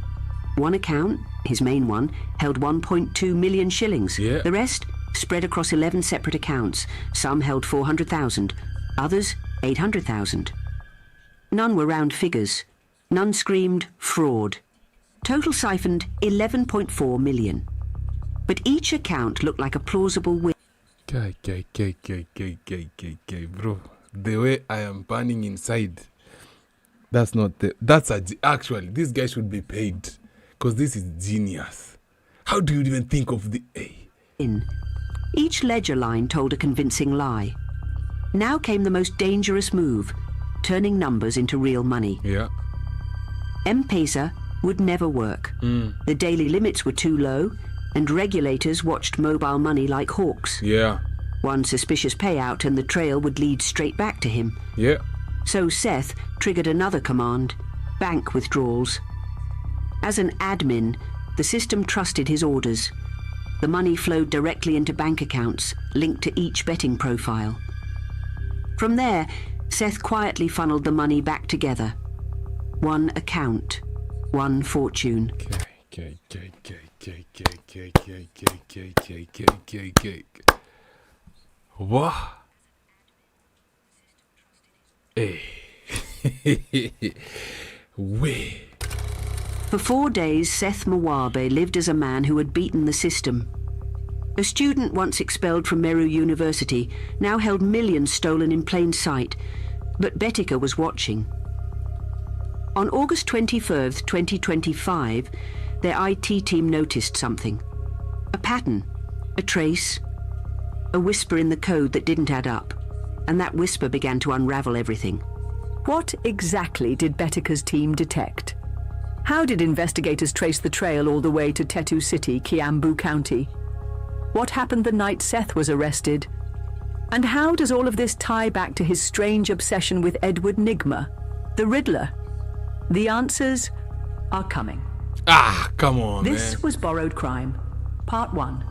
One account, his main one, held 1.2 million shillings. The rest spread across 11 separate accounts. Some held 400,000, others 800,000. None were round figures. None screamed fraud. Total siphoned 11.4 million. But each account looked like a plausible win. Bro, the way I am burning inside, actually, this guy should be paid, because this is genius. How do you even think of the Each ledger line told a convincing lie. Now came the most dangerous move, turning numbers into real money. M-Pesa would never work. The daily limits were too low, and regulators watched mobile money like hawks. One suspicious payout and the trail would lead straight back to him. So Seth triggered another command, bank withdrawals. As an admin, the system trusted his orders. The money flowed directly into bank accounts, linked to each betting profile. From there, Seth quietly funneled the money back together. One account, one fortune. What? Hey. Way. For 4 days, Seth Muab lived as a man who had beaten the system. A student once expelled from Meru University now held millions stolen in plain sight, but Betika was watching. On August 21st, 2025, their IT team noticed something. A pattern, a trace, a whisper in the code that didn't add up, and that whisper began to unravel everything. What exactly did Betika's team detect? How did investigators trace the trail all the way to Tetu City, Kiambu County? What happened the night Seth was arrested? And how does all of this tie back to his strange obsession with Edward Nigma, the Riddler? The answers are coming. Ah, come on, This man. was Borrowed Crime, Part 1.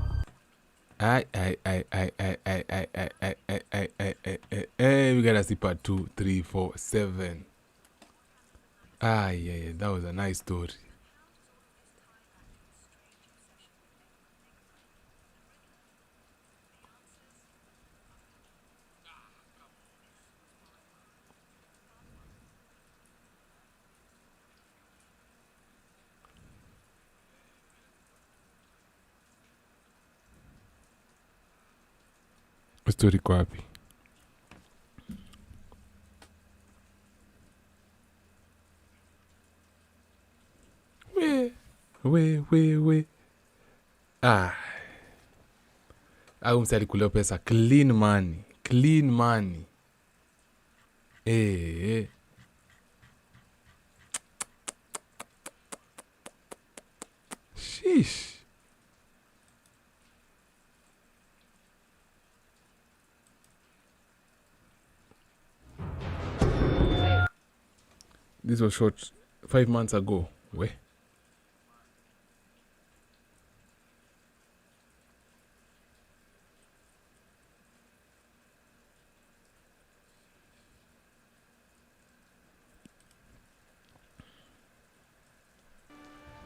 We gotta see part 2, 3, 4, 7. Yeah, that was a nice story. Story iko wapi? We. Au msi alikulewa pesa. Clean money. Sheesh. This was shot 5 months ago. Where?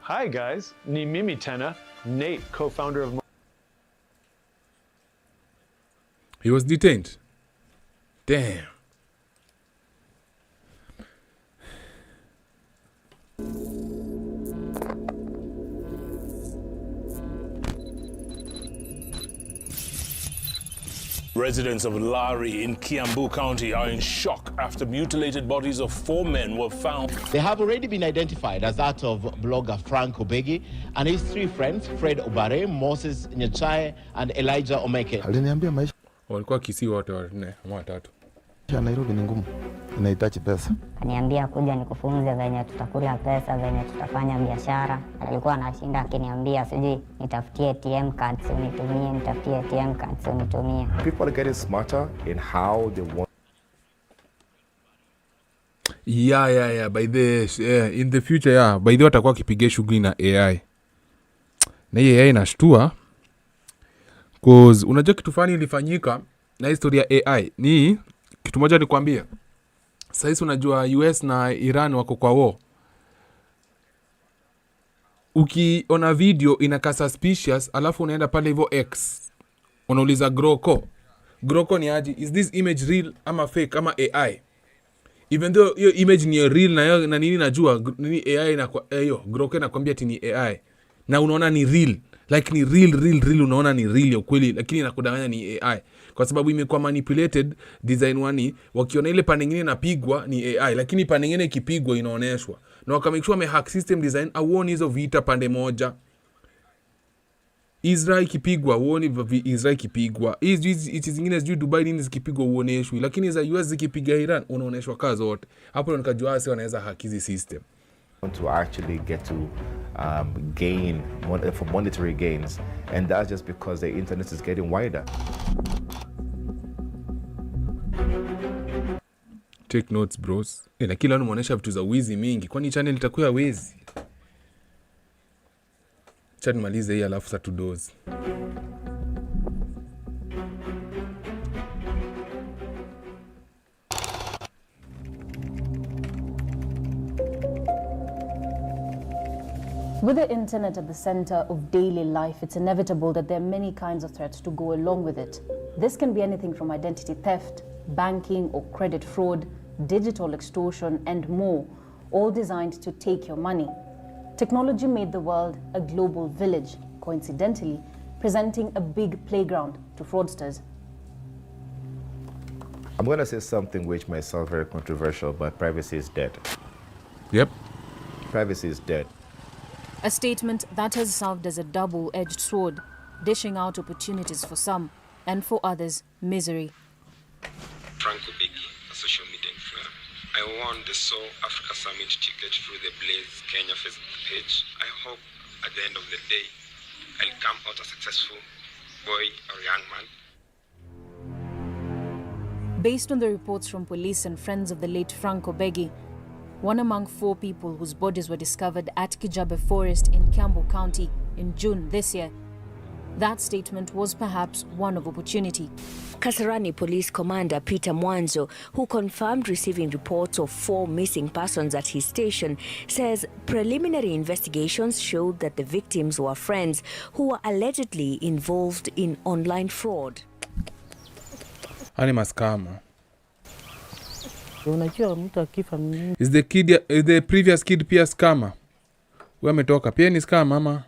Hi guys, ni mimi tena, Nate, co-founder of... He was detained. Damn. Residents of Lari in Kiambu County are in shock after mutilated bodies of 4 men were found. They have already been identified as that of blogger Frank Obegi and his 3 friends, Fred Obare, Moses Nyachae, and Elijah Omeke. Aliniambia maisha walikuwa Kisii wote wanne ama watatu. Nairobi ni ngumu, inahitaji pesa. Aniambia kuja nikufunze venye tutakula pesa, venye tutafanya biashara. Alikuwa anashinda akiniambia sijui nitafutie ATM cards unitumie, nitafutie ATM cards unitumie. People are getting smarter in how they want. Yeah. By in the future, by the watakuwa kipiga shughuli na AI. Na hii AI inashtua. Cause unajua kitu fani ilifanyika na historia AI. Ni kitu moja nikwambia. Sasa unajua US na Iran wako kwa war. Ukiona video inakaa suspicious, alafu unaenda pale hivyo X. Unauliza Groko ni aje? Is this image real ama fake ama AI? Even though hiyo image ni real na nini najua nini AI na hiyo Groko inakwambia ati ni AI. Na unaona ni real. Like ni real unaona ni real ya kweli, lakini inakudanganya ni AI. Kwa sababu imekuwa manipulated design wani, wakiona ile pande nyingine inapigwa ni AI, lakini pande nyingine ikipigwa inaoneshwa. Na wakamake sure wamehack system design, auoni hizo vita pande moja. Israel ikipigwa, uoni Israel ikipigwa. Hizi zingine sijui Dubai nini zikipigwa uoneshwi, lakini za US zikipiga Iran unaoneshwa kazi zote. Hapo ndo nikajua wase wanaweza hack hizi system. To actually get to gain for monetary gains, and that's just because the internet is getting wider. Take notes bros. Na kila anaonyesha vitu za wizi mingi, kwani channel itakuwa wezi. Channel malize hii alafu sa tudoze. With the internet at the center of daily life, it's inevitable that there are many kinds of threats to go along with it. This can be anything from identity theft, banking or credit fraud, digital extortion, and more, all designed to take your money. Technology made the world a global village, coincidentally presenting a big playground to fraudsters. I'm going to say something which may sound very controversial, but privacy is dead. Yep. Privacy is dead. A statement that has served as a double-edged sword, dishing out opportunities for some, and for others, misery. Franco Biggie, a social media influencer. I want the Soul Africa Summit ticket through the Blaze Kenya Facebook page. I hope at the end of the day, I'll come out a successful boy or young man. Based on the reports from police and friends of the late Franco Biggie, one among 4 people whose bodies were discovered at Kijabe Forest in Kiambu County in June this year, that statement was perhaps one of opportunity. Kasarani Police Commander Peter Mwanzo, who confirmed receiving reports of 4 missing persons at his station, says preliminary investigations showed that the victims were friends who were allegedly involved in online fraud. Anima scammer. Is the previous kid pia scammer? Wewe ametoka pia ni scammer ama?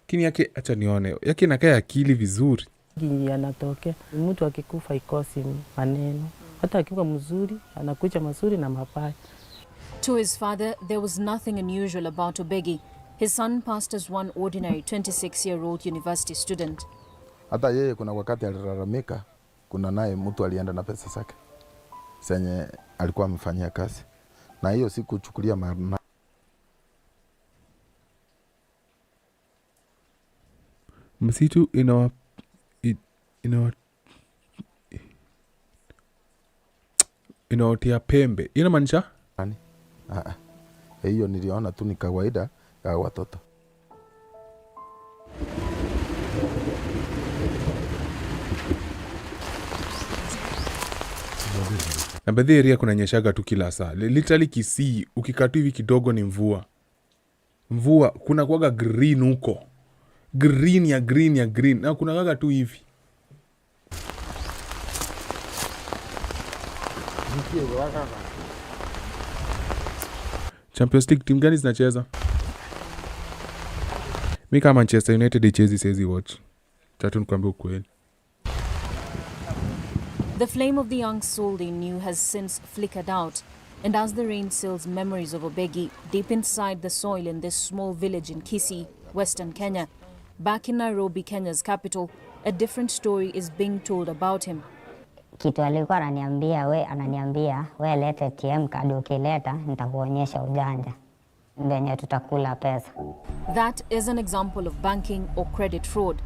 Kini yake acha nione. Yake inakaa akili vizuri. Yanatokea mtu akikufa ikosi maneno, hata akiwa mzuri anakuja mazuri na mabaya. To his father, there was nothing unusual about Obegi. His son passed as one ordinary 26-year-old university student. Hata yeye kuna wakati alilalamika, kuna naye mtu alienda na pesa zake senye alikuwa amefanyia kazi, na hiyo si kuchukulia maana. Msitu inaotia pembe. Inamaanisha? Hiyo niliona tu ni kawaida ya watoto. Na baadhi area kuna nyeshaga tu kila saa. Literally Kisii ukikatu hivi kidogo ni mvua. Mvua kuna kuwaga green huko. Green ya green. Na kuna kaga tu hivi. Champions League team gani zinacheza? Mimi kama Manchester United ichezi sezi watch. Tatu nikwambia ukweli. The flame of the young soul they knew has since flickered out, and as the rain seals memories of Obegi deep inside the soil in this small village in Kisii, Western Kenya, back in Nairobi, Kenya's capital, a different story is being told about him. Kitu alikuwa ananiambia we lete ATM card, ukileta nitakuonyesha ujanja venye tutakula pesa. That is an example of banking or credit fraud.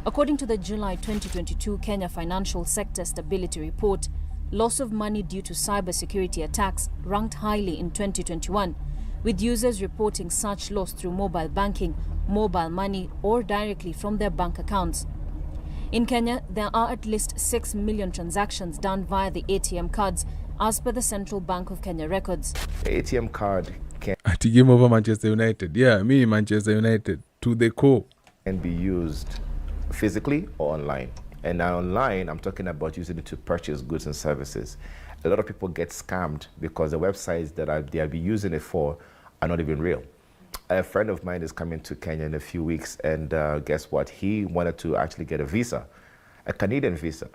According to the July 2022 Kenya Financial Sector Stability Report, loss of money due to cybersecurity attacks ranked highly in 2021, with users reporting such loss through mobile banking, mobile money, or directly from their bank accounts. In Kenya, there are at least 6 million transactions done via the ATM cards, as per the Central Bank of Kenya records. The ATM card can game over Manchester United. Yeah, me Manchester United to the core. Can be used physically or online. And now online, I'm talking about using it to purchase goods and services. A lot of people get scammed because the websites that they'll be using it for are not even real. A friend of mine is coming to Kenya in a few weeks, and guess what? He wanted to actually get a visa, a Canadian visa.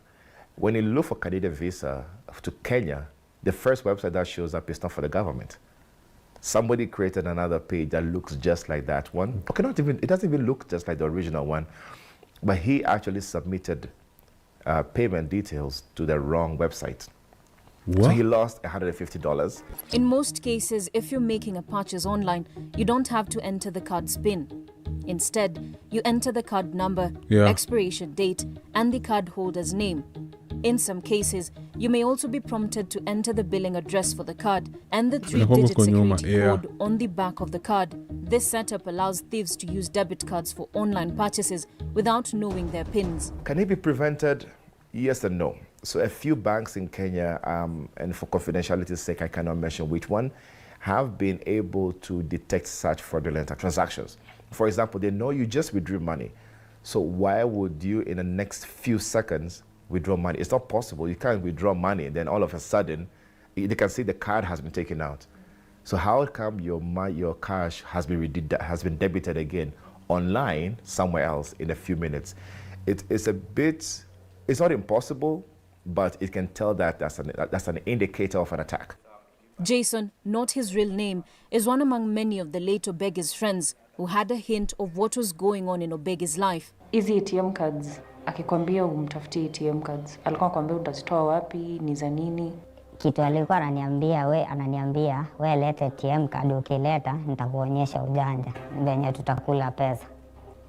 When you look for Canadian visa to Kenya, the first website that shows up is not for the government. Somebody created another page that looks just like that one. Okay, it doesn't even look just like the original one, but he actually submitted payment details to the wrong website. What? So he lost $150. In most cases, if you're making a purchase online, you don't have to enter the card's PIN. Instead, you enter the card number, expiration date, and the cardholder's name. In some cases, you may also be prompted to enter the billing address for the card and the 3-digit security code on the back of the card. This setup allows thieves to use debit cards for online purchases without knowing their PINs. Can it be prevented? Yes and no. So a few banks in Kenya, and for confidentiality's sake, I cannot mention which one, have been able to detect such fraudulent transactions. For example, they know you just withdrew money. So why would you, in the next few seconds, withdraw money? It's not possible. You can't withdraw money, then all of a sudden, they can see the card has been taken out. So how come your cash has been debited again online somewhere else in a few minutes? It's not impossible, but it can tell that that's an indicator of an attack. Jason, not his real name, is one among many of the late Obegi's friends who had a hint of what was going on in Obegi's life. Hizi ATM cards, akikwambia umtafutie ATM cards, alikuwa anakuambia utazitoa wapi, ni za nini? Kitu alikuwa ananiambia, we lete ATM card, ukileta nitakuonyesha ujanja venye tutakula pesa.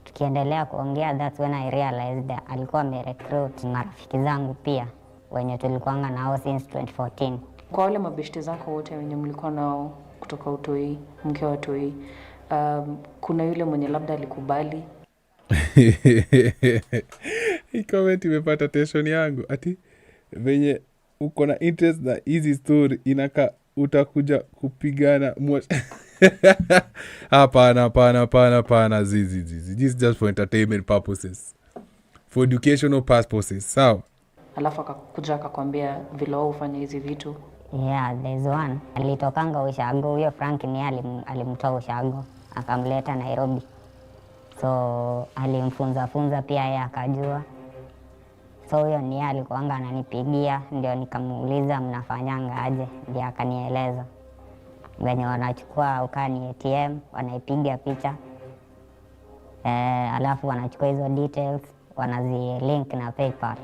Tukiendelea kuongea, that's when I realized that alikuwa amerecruit marafiki zangu pia wenye tulikuanga nao since 2014. Kwa wale mabeshte zako wote wenye mlikuwa nao kutoka utoi, mkiwa utoi, kuna yule mwenye labda alikubali? Hii comment imepata tension yangu. Ati venye uko na interest na hizi story inaka utakuja kupigana hapana zizi. This is just for entertainment purposes, for educational purposes, sawa? Alafu akakuja akakwambia vile wao ufanye hizi vitu. Yeah, there's one. Alitokanga Ushago, huyo Frank ni alimtoa Ushago akamleta Nairobi. So alimfunza pia yeye akajua. So huyo ni alikuanga ananipigia, ndio nikamuuliza mnafanyanga aje, ndio akanieleza. Wenye wanachukua ukani ATM, wanaipiga picha. Alafu wanachukua hizo details, wanazilink na PayPal.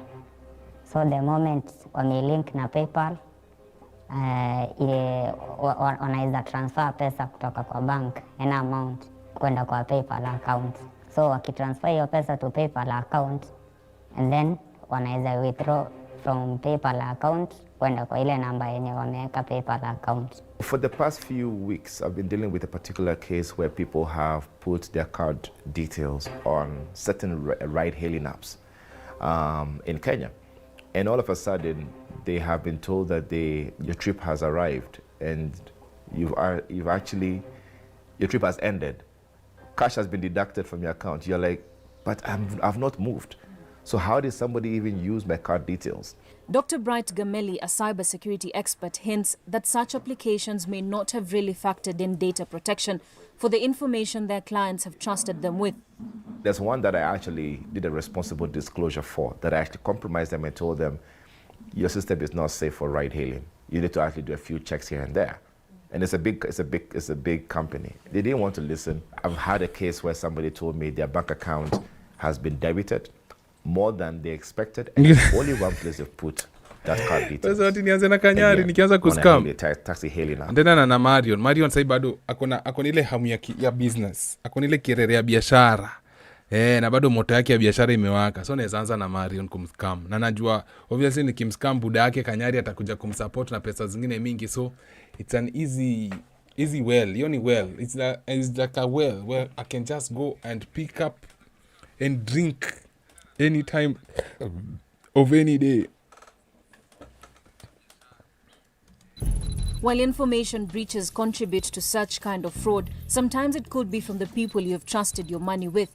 So the moment wamelink na PayPal, wanaweza transfer pesa kutoka kwa bank an amount kwenda kwa PayPal account. So wakitransfer hiyo pesa to PayPal account, and then wanaweza withdraw from PayPal account kwenda kwa ile namba yenye wameweka PayPal account. For the past few weeks, I've been dealing with a particular case where people have put their card details on certain ride-hailing apps in Kenya. And all of a sudden, they have been told that your trip has arrived and your trip has ended. Cash has been deducted from your account. You're like, but I've not moved. So how did somebody even use my card details? Dr. Bright Gameli, a cybersecurity expert, hints that such applications may not have really factored in data protection for the information their clients have trusted them with. There's one that I actually did a responsible disclosure for, that I actually compromised them and told them, your system is not safe for ride hailing. You need to actually do a few checks here and there. And it's a big company. They didn't want to listen. I've had a case where somebody told me their bank account has been debited more than they expected, and only one place they've put that card details. Sasa ati nianze na Kanyari nikianza kuscam. Taxi hailing now. Ndena na Marion. Marion sasa bado akona ile hamu ya business. Akona ile kirere ya biashara. Na bado moto yake ya biashara imewaka. So naweza anza na Marion kumscam. Na najua obviously nikimscam buda yake Kanyari atakuja kumsupport na pesa zingine mingi. So it's an easy well. Yoni well. It's like a well where I can just go and pick up and drink any time of any day. While information breaches contribute to such kind of fraud, sometimes it could be from the people you have trusted your money with.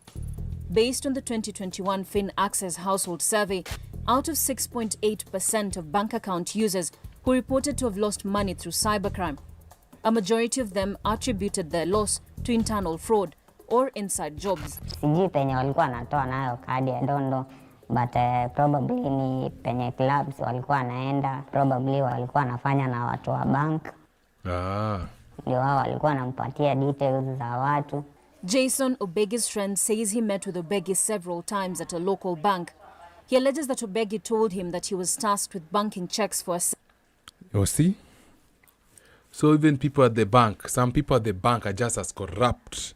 Based on the 2021 FinAccess Household Survey, out of 6.8% of bank account users who reported to have lost money through cybercrime, a majority of them attributed their loss to internal fraud or inside jobs. Sijui penye walikuwa wanatoa nayo kadi, I don't know. But probably ni penye clubs walikuwa naenda, probably walikuwa nafanya na watu wa bank. Ndio wao walikuwa nampatia details za watu. Jason, Obegi's friend, says he met with Obegi several times at a local bank. He alleges that Obegi told him that he was tasked with banking checks for You see? So even people at the bank, some people at the bank are just as corrupt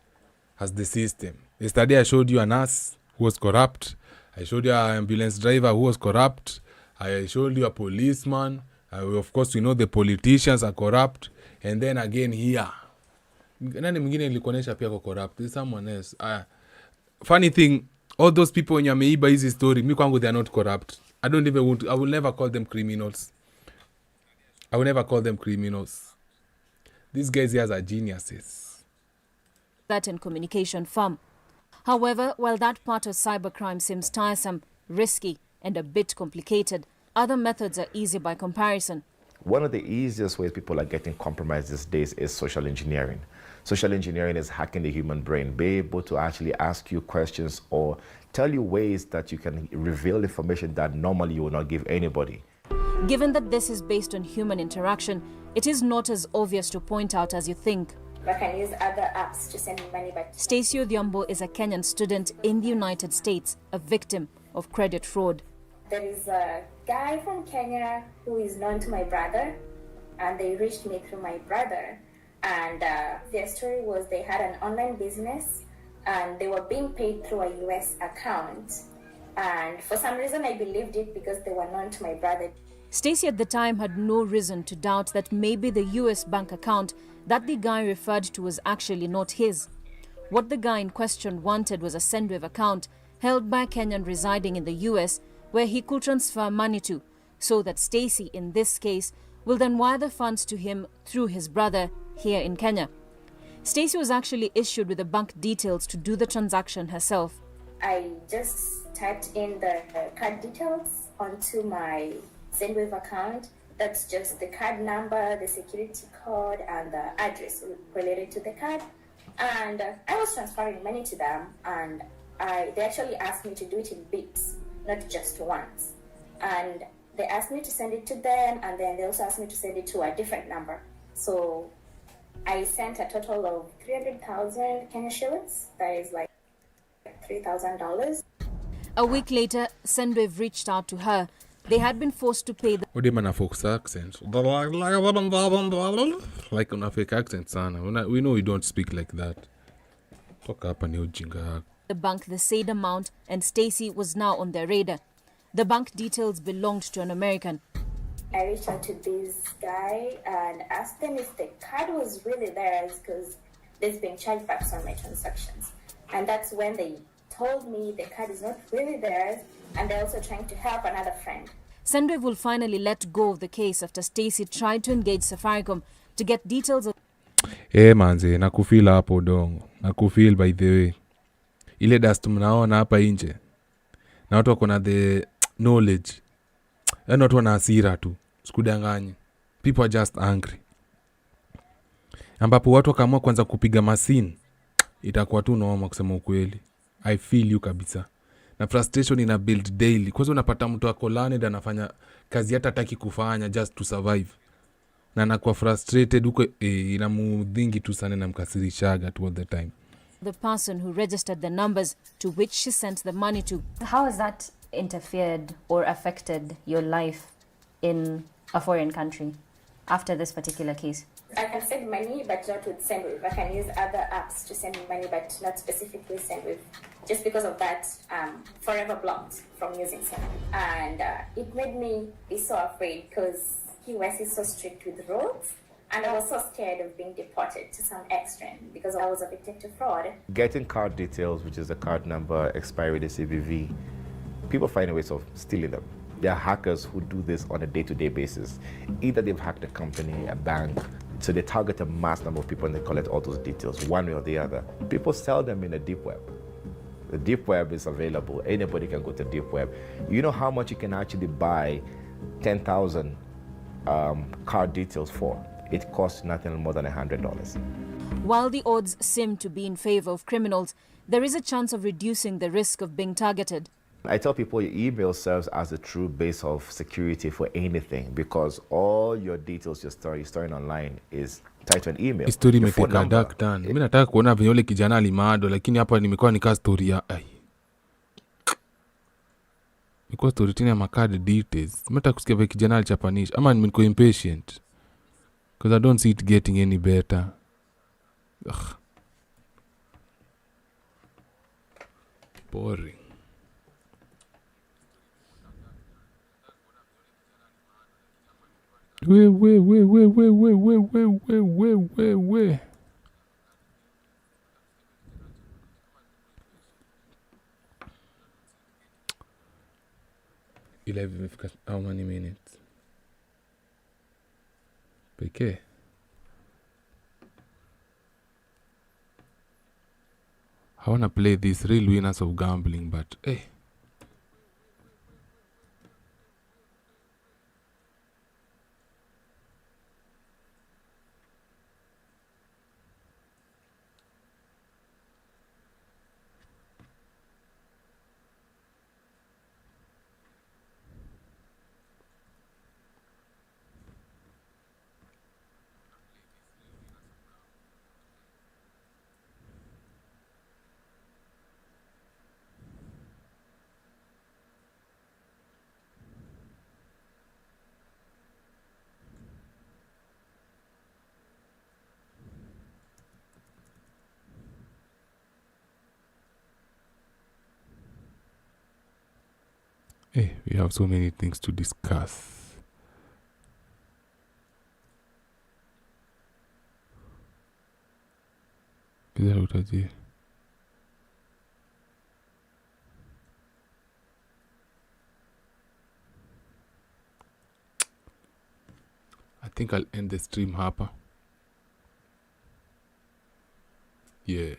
as the system. Yesterday I showed you a nurse who was corrupt. I showed you an ambulance driver who was corrupt. I showed you a policeman. Of course, we know the politicians are corrupt. And then again here. Nani mwingine nilikuonesha pia kwa corrupt? There's someone else. Funny thing, all those people when you ameiba hizi story, mi kwangu they are not corrupt. I will never call them criminals. I will never call them criminals. These guys here are geniuses. That and communication firm. However, while that part of cybercrime seems tiresome, risky, and a bit complicated, other methods are easy by comparison. One of the easiest ways people are getting compromised these days is social engineering. Social engineering is hacking the human brain, be able to actually ask you questions or tell you ways that you can reveal information that normally you would not give anybody. Given that this is based on human interaction, it is not as obvious to point out as you think. I can use other apps to send money back. Stacey Odhiambo is a Kenyan student in the United States, a victim of credit fraud. There is a guy from Kenya who is known to my brother, and they reached me through my brother. And their story was they had an online business, and they were being paid through a US account. And for some reason, I believed it because they were known to my brother. Stacey at the time had no reason to doubt that maybe the US bank account that the guy referred to was actually not his. What the guy in question wanted was a SendWave account held by a Kenyan residing in the US where he could transfer money to, so that Stacey, in this case, will then wire the funds to him through his brother here in Kenya. Stacey was actually issued with the bank details to do the transaction herself. I just typed in the card details onto my SendWave account. That's just the card number, the security code, and the address related to the card. And I was transferring money to them, and they actually asked me to do it in bits, not just once. And they asked me to send it to them, and then they also asked me to send it to a different number. So I sent a total of 300,000 Kenya shillings. That is like $3,000. A week later, SendWave reached out to her. They had been forced to pay the... Udima na Fox accent. Like una fake accent sana. We know you don't speak like that. Toka hapa ni ujinga. The bank the said amount, and Stacey was now on their radar. The bank details belonged to an American. I reached out to this guy and asked them if the card was really theirs because there's been chargebacks on my transactions. And that's when they told me the card is not really theirs, and they're also trying to help another friend. SendWave will finally let go of the case after Stacey tried to engage Safaricom to get details of... Manze, nakufeel hapo dongo. Nakufeel by the way. Ile dust mnaona hapa nje. Na watu wako na the knowledge. Yaani watu wana hasira tu. Sikudanganye. People are just angry. Ambapo watu wakaamua kwanza kupiga machine. Itakuwa tu noma kusema ukweli. I feel you kabisa. Na frustration ina build daily. Kwanza unapata mtu wako landed anafanya kazi hata hataki kufanya just to survive. Na anakuwa frustrated huko inamudhingi tu sana na mkasirishaga all the time. The person who registered the numbers to which she sent the money to. How has that interfered or affected your life in a foreign country after this particular case? I can send money, but not with SendWave. I can use other apps to send money, but not specifically SendWave. Just because of that, forever blocked from using SendWave. And it made me be so afraid because US is so strict with rules. And I was so scared of being deported to some extreme because I was a victim to fraud. Getting card details, which is the card number, expiry, the CVV, people find ways of stealing them. There are hackers who do this on a day-to-day basis. Either they've hacked a company, a bank, so they target a mass number of people and they collect all those details, one way or the other. People sell them in the deep web. The deep web is available. Anybody can go to the deep web. You know how much you can actually buy 10,000 card details for? It costs nothing more than $100. While the odds seem to be in favor of criminals, there is a chance of reducing the risk of being targeted. I tell people your email serves as a true base of security for anything because all your details you're storing online is tied to an email. Story imeteka dark turn. Mimi nataka kuona vile yule kijana alimado, lakini hapa nimekuwa nika story ya Because story tena ma card details. Mimi kusikia vile kijana alichapanish ama niko impatient. Because I don't see it getting any better. Ugh. Boring. We. 11 how many minutes? Pekee. I wanna play these real winners of gambling, but hey. Hey, we have so many things to discuss. I think I'll end the stream hapa. Yeah.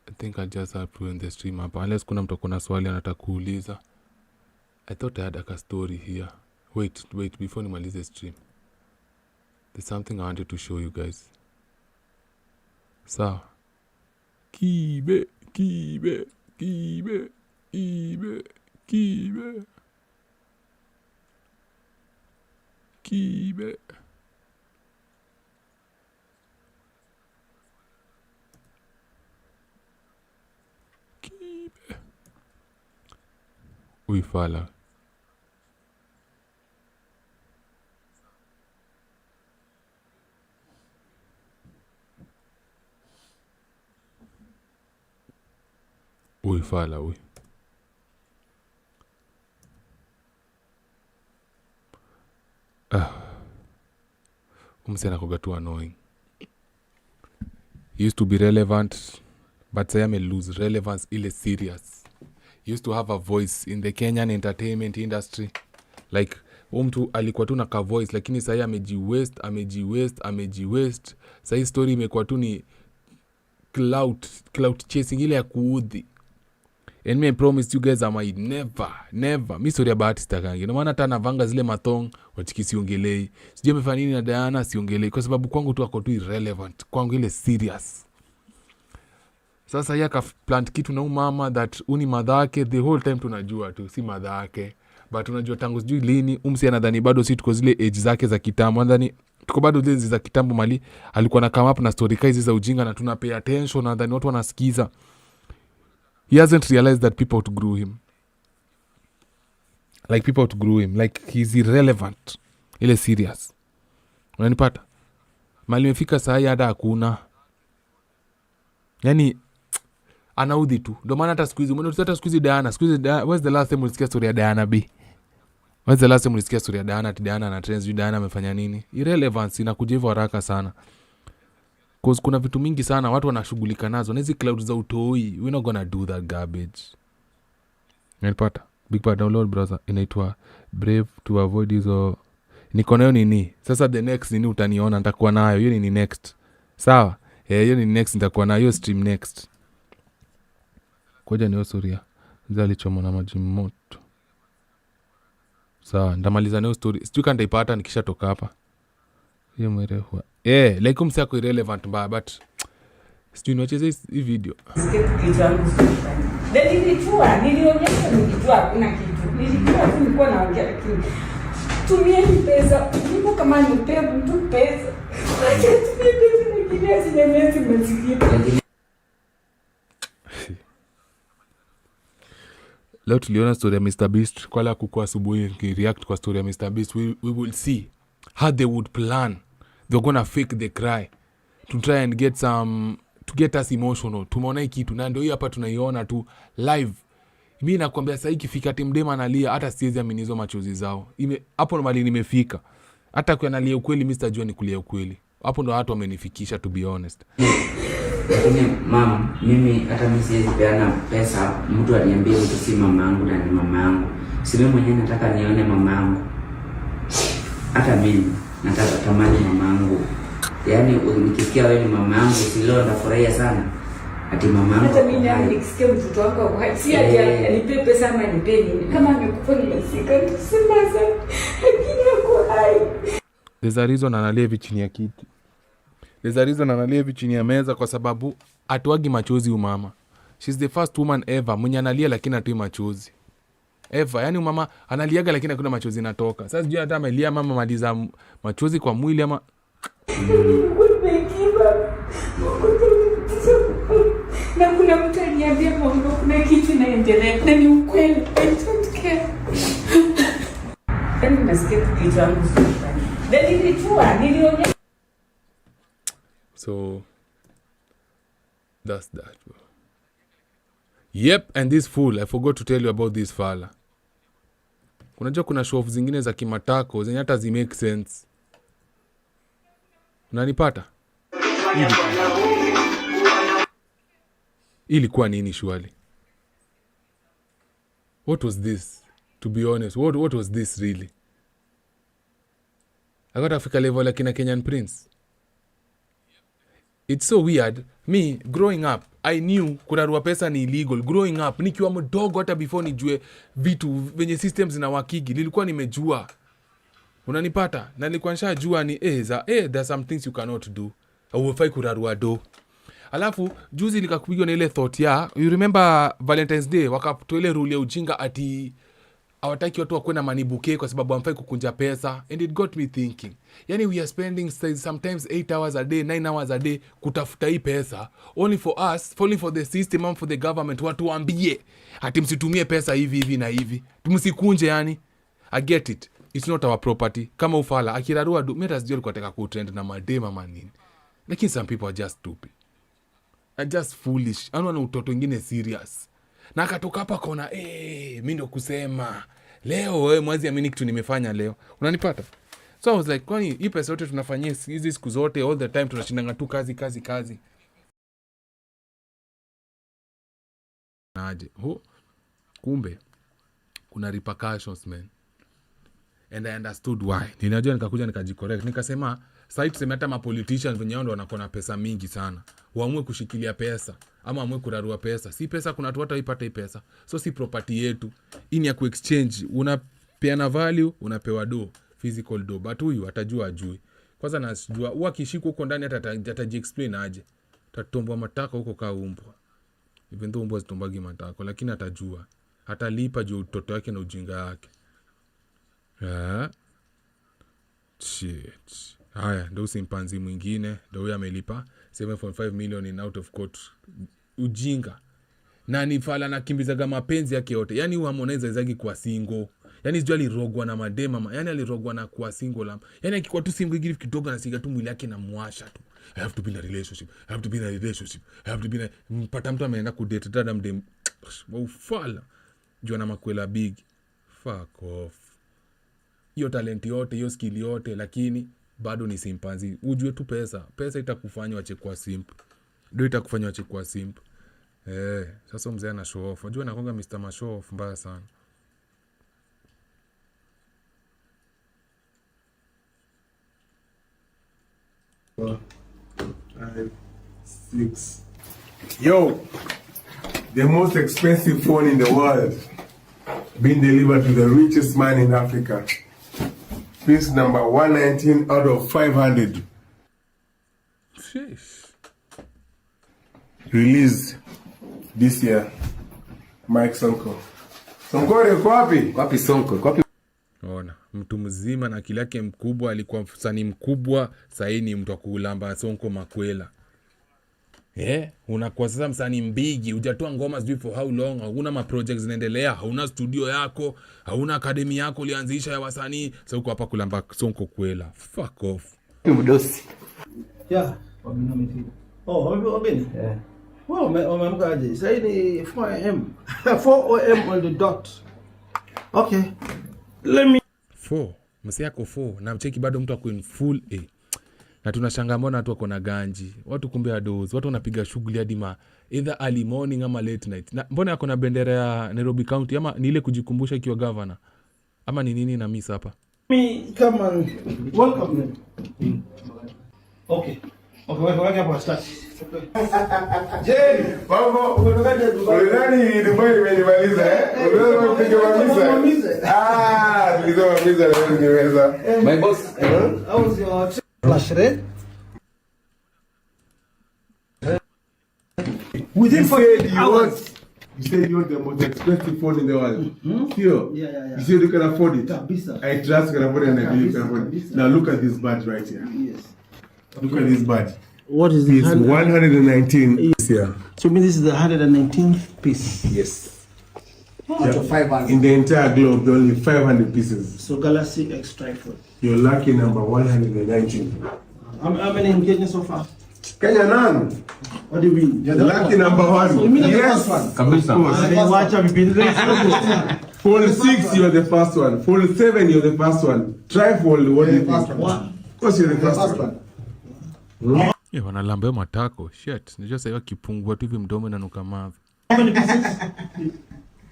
I think I'll just have to end the stream hapa. Unless kuna mtu kuna swali anataka kuuliza. I thought I had a story here. Wait, before nimalize stream. There's something I wanted to show you guys. Sawa. Kibe. Uifala. Uifala, ui. Umsena koga too annoying. He used to be relevant, but I may lose relevance ile serious. He used to have a voice in the Kenyan entertainment industry. Like, mtu alikuwa tu na ka voice, lakini sasa amejiwaste. Sasa story imekuwa tu ni clout chasing ile ya kuudhi. And me promise you guys I might never. Mi story ya bahati sitakangi. Na maana hata navanga zile matong, watiki siongelei. Sijui amefanya nini na Diana siongelei. Kwa sababu kwangu tu ako tu irrelevant. Kwangu ile serious. Sasa yaka plant kitu na mama that uni madhake. The whole time tunajua tu, si madhake. But unajua tangu sijui lini. Umsi anadhani bado si tuko zile age zake za kitambo. Anadhani tuko bado zile za kitambo mali. Alikuwa na come up na story kaizi za ujinga na tunapay attention. Anadhani watu wanasikiza. He hasn't realized that people outgrew him. Like people outgrew him. Like he's irrelevant. Ile serious. Unanipata? Mali mefika saa hada hakuna. Yani anaudhi tu. Ndio maana hata siku hizi Diana. Where's the last time ulisikia story ya Diana B? Where's the last time ulisikia story ya Diana? Diana na trends, Diana amefanya nini? Irrelevance inakuja hivyo haraka sana. Cause kuna vitu mingi sana watu wanashughulika nazo. Na hizi clouds za utoi, we're not gonna do that garbage. Unanipata? Big part download browser inaitwa Brave to avoid hizo. Niko nayo nini? Sasa the next nini utaniona nitakuwa nayo. Hiyo ni next. Sawa? Hiyo ni next nitakuwa nayo, hiyo stream next. Koja ni Osuria. Zalichomwa na maji moto. Sawa, ndamaliza nayo story. Sijui kama nitaipata nikishatoka hapa. Hiyo mwerehwa. Like umsako irrelevant but sijui niwacheze hii video. Nilionyesha nikijua hakuna kitu. Nilijua tu nilikuwa naongea lakini tumieni pesa. Nipo kama nipea mtu pesa. Tumie pesa nyingine asinyanyesi masikio. Leo tuliona story ya Mr. Beast. Kwa la kuku asubuhi nikireact kwa story ya Mr. Beast, we will see how they would plan. They're gonna fake the cry to try and get us emotional. Tumeona kitu na ndio hapa tunaiona tu live. Mimi nakwambia sasa ikifika timdema analia hata siwezi amini hizo machozi zao. Hapo ndo mali nimefika. Hata kwa analia ukweli mimi sitajua ni kulia ukweli. Hapo ndo watu wamenifikisha to be honest. Lakini mama, mimi hata mimi siwezi peana pesa mtu aniambie mtu si mama yangu na ni mama yangu. Si mimi mwenyewe nataka nione mama yangu. Hata mimi nataka tamani mama yangu. Yaani nikisikia wewe ni mama yangu si leo nitafurahia sana. Ati mama yangu. Hata mimi nami nikisikia mtoto wako si ati anipe pesa ama nipe nini. Kama amekufa nimesika tusema sana. Lakini yako hai. There's a reason analia hivi chini ya kiti. There's a reason analia hivi chini ya meza kwa sababu atoagi machozi umama. She's the first woman ever mwenye analia lakini atoi machozi. Ever, yani mama analiaga lakini hakuna machozi natoka. Sasa sijui hata amelia mama maliza machozi kwa mwili ama na kuna mtu aniambia mambo kuna kitu inaendelea na ni ukweli. I don't care. Yaani nasikia kitu changu sasa. Nilionyesha. So that's that. Bro. Yep, and this fool, I forgot to tell you about this fella. Unajua kuna show zingine za kimatako zenye hata zi make sense. Unanipata? Ilikuwa nini shwali? What was this? To be honest, what was this really? I got Africa level like in a Kenyan Prince. It's so weird. Me, growing up, I knew kurarua pesa ni illegal. Growing up, nikiwa mdogo hata before nijue vitu venye systems na wakigi. Nilikuwa nimejua. Unanipata? Na nilikuwa nishajua ni there's some things you cannot do. Hufai kurarua do. Alafu juzi nikakupigwa na ile thought ya, you remember Valentine's Day wakatoa ile rule ya ujinga ati hawataki watu wakuwe na money bouquet kwa sababu hamfai kukunja pesa, and it got me thinking. Yani we are spending sometimes 8 hours a day, 9 hours a day kutafuta hii pesa only for us, only for the system and for the government watu waambie ati msitumie pesa hivi na hivi. Tumsikunje yani. I get it. It's not our property. Kama ufala akirarua do meta sijui alikuwa ataka kutrend na madema manini. Lakini some people are just stupid. Are just foolish. Anu na utoto wengine serious. Na akatoka hapa kona, mimi ndo kusema leo mwezi amini kitu nimefanya leo. Unanipata? So I was like, kwani hii pesa yote tunafanyia hizi siku zote all the time tunashindanga tu kazi. Naje. Kumbe kuna repercussions man. And I understood why. Ninajua nikakuja nikajicorrect. Nikasema sasa tuseme hata ma politicians venye wao ndo wanakuwa na pesa mingi sana. Waamue kushikilia pesa ama amue kurarua pesa. Si pesa kuna watu hata ipata hii pesa. So si property yetu. Hii ni ya ku-exchange. Unapeana value, unapewa do, physical do. But huyu atajua ajui. Kwanza najua ukishikwa huko ndani hata ataji-explain aje. Tatombwa matako huko kaa umbwa. Even though umbwa zitombagi matako, lakini atajua. Atalipa juu utoto wake na ujinga wake. Shit. Haya, ndo simpanzi mwingine, ndo huyo amelipa 7.5 million in out of court. Ujinga. Na ni fala na kimbizaga mapenzi yake yote. Yani huwa Harmonize izagi kwa single. Yani sijui alirogwa na madema, yani alirogwa na kwa single. Yani akikuwa tu single hivi kidogo anasiga tu mwili yake na muasha tu. I have to be in a relationship. I have to be in a relationship. I have to be in a... Mpata mtu ameenda kudate dada mdem. Ufala. Jua na makwela big. Fuck off. Hiyo talent yote, hiyo skill yote, lakini bado ni simpanzi. Ujue tu pesa itakufanya wache kwa simp. Ndio itakufanya wache kwa simp. Sasa mzee ana show off. Unajua nakonga Mr. Mashow off mbaya sana. Yo, the most expensive phone in the world being delivered to the richest man in Africa. Piece number 119 out of 500. Sheesh. Released this year. Mike Sonko. Sonko yuko wapi? Wapi Sonko? Wapi? Ona, mtu mzima na akili yake mkubwa, alikuwa msanii mkubwa, sasa ni mtu akulamba Sonko makwela. Unakuwa sasa msanii mbigi, hujatoa ngoma sijui for how long, hauna ma projects zinaendelea, hauna studio yako, hauna academy yako ulianzisha ya wasanii, sasa uko hapa kulamba Sonko kwela. Fuck off. Mdosi. Yeah, wabina mfika. Wabina? Yeah. Well, umeamkaje? Sasa ni 4 am. 4 am on the dot. Okay. Let me 4. Msi yako 4 na mcheki bado mtu ako in full A. Na tunashangaa mbona watu wako na ganji. Watu kumbe adozi. Watu wanapiga shughuli hadi either early morning ama late night. Na mbona yako na bendera ya Nairobi County ama ni ile kujikumbusha ikiwa governor? Ama ni nini na miss hapa? Come on. Welcome. Okay. Wake up start. Jerry, mambo umetokaje Dubai? Unadhani Dubai imenimaliza Unaweza kupiga mamisa? Tulizo mamisa leo nimeweza. My boss. How was your flash rate? Within 48 hours. You said you want the most expensive phone in the world. Sure. Yeah. You said you can afford it. Kabisa. I trust you can afford it and I believe you can afford it. Now look at this badge right here. Yes. Look at this badge. What is it? It's 119. Yeah. So you mean this is the 119th piece? Yes. Out of 500. In the entire globe, there are only 500 pieces. So Galaxy X Tripod. You're lucky number 119. How many engagements so far? Kenya none. What do you mean? Lucky number 1. So you mean yes. The first one? Fold 6, you're the first one. Fold 7, you're the first one. Trifold, what do you think? Of course, you're the first one. Yeah, wanalambea matako. Shit. Nijua saiwa kipungua tu hivi mdomo inanuka mavi. How many pieces?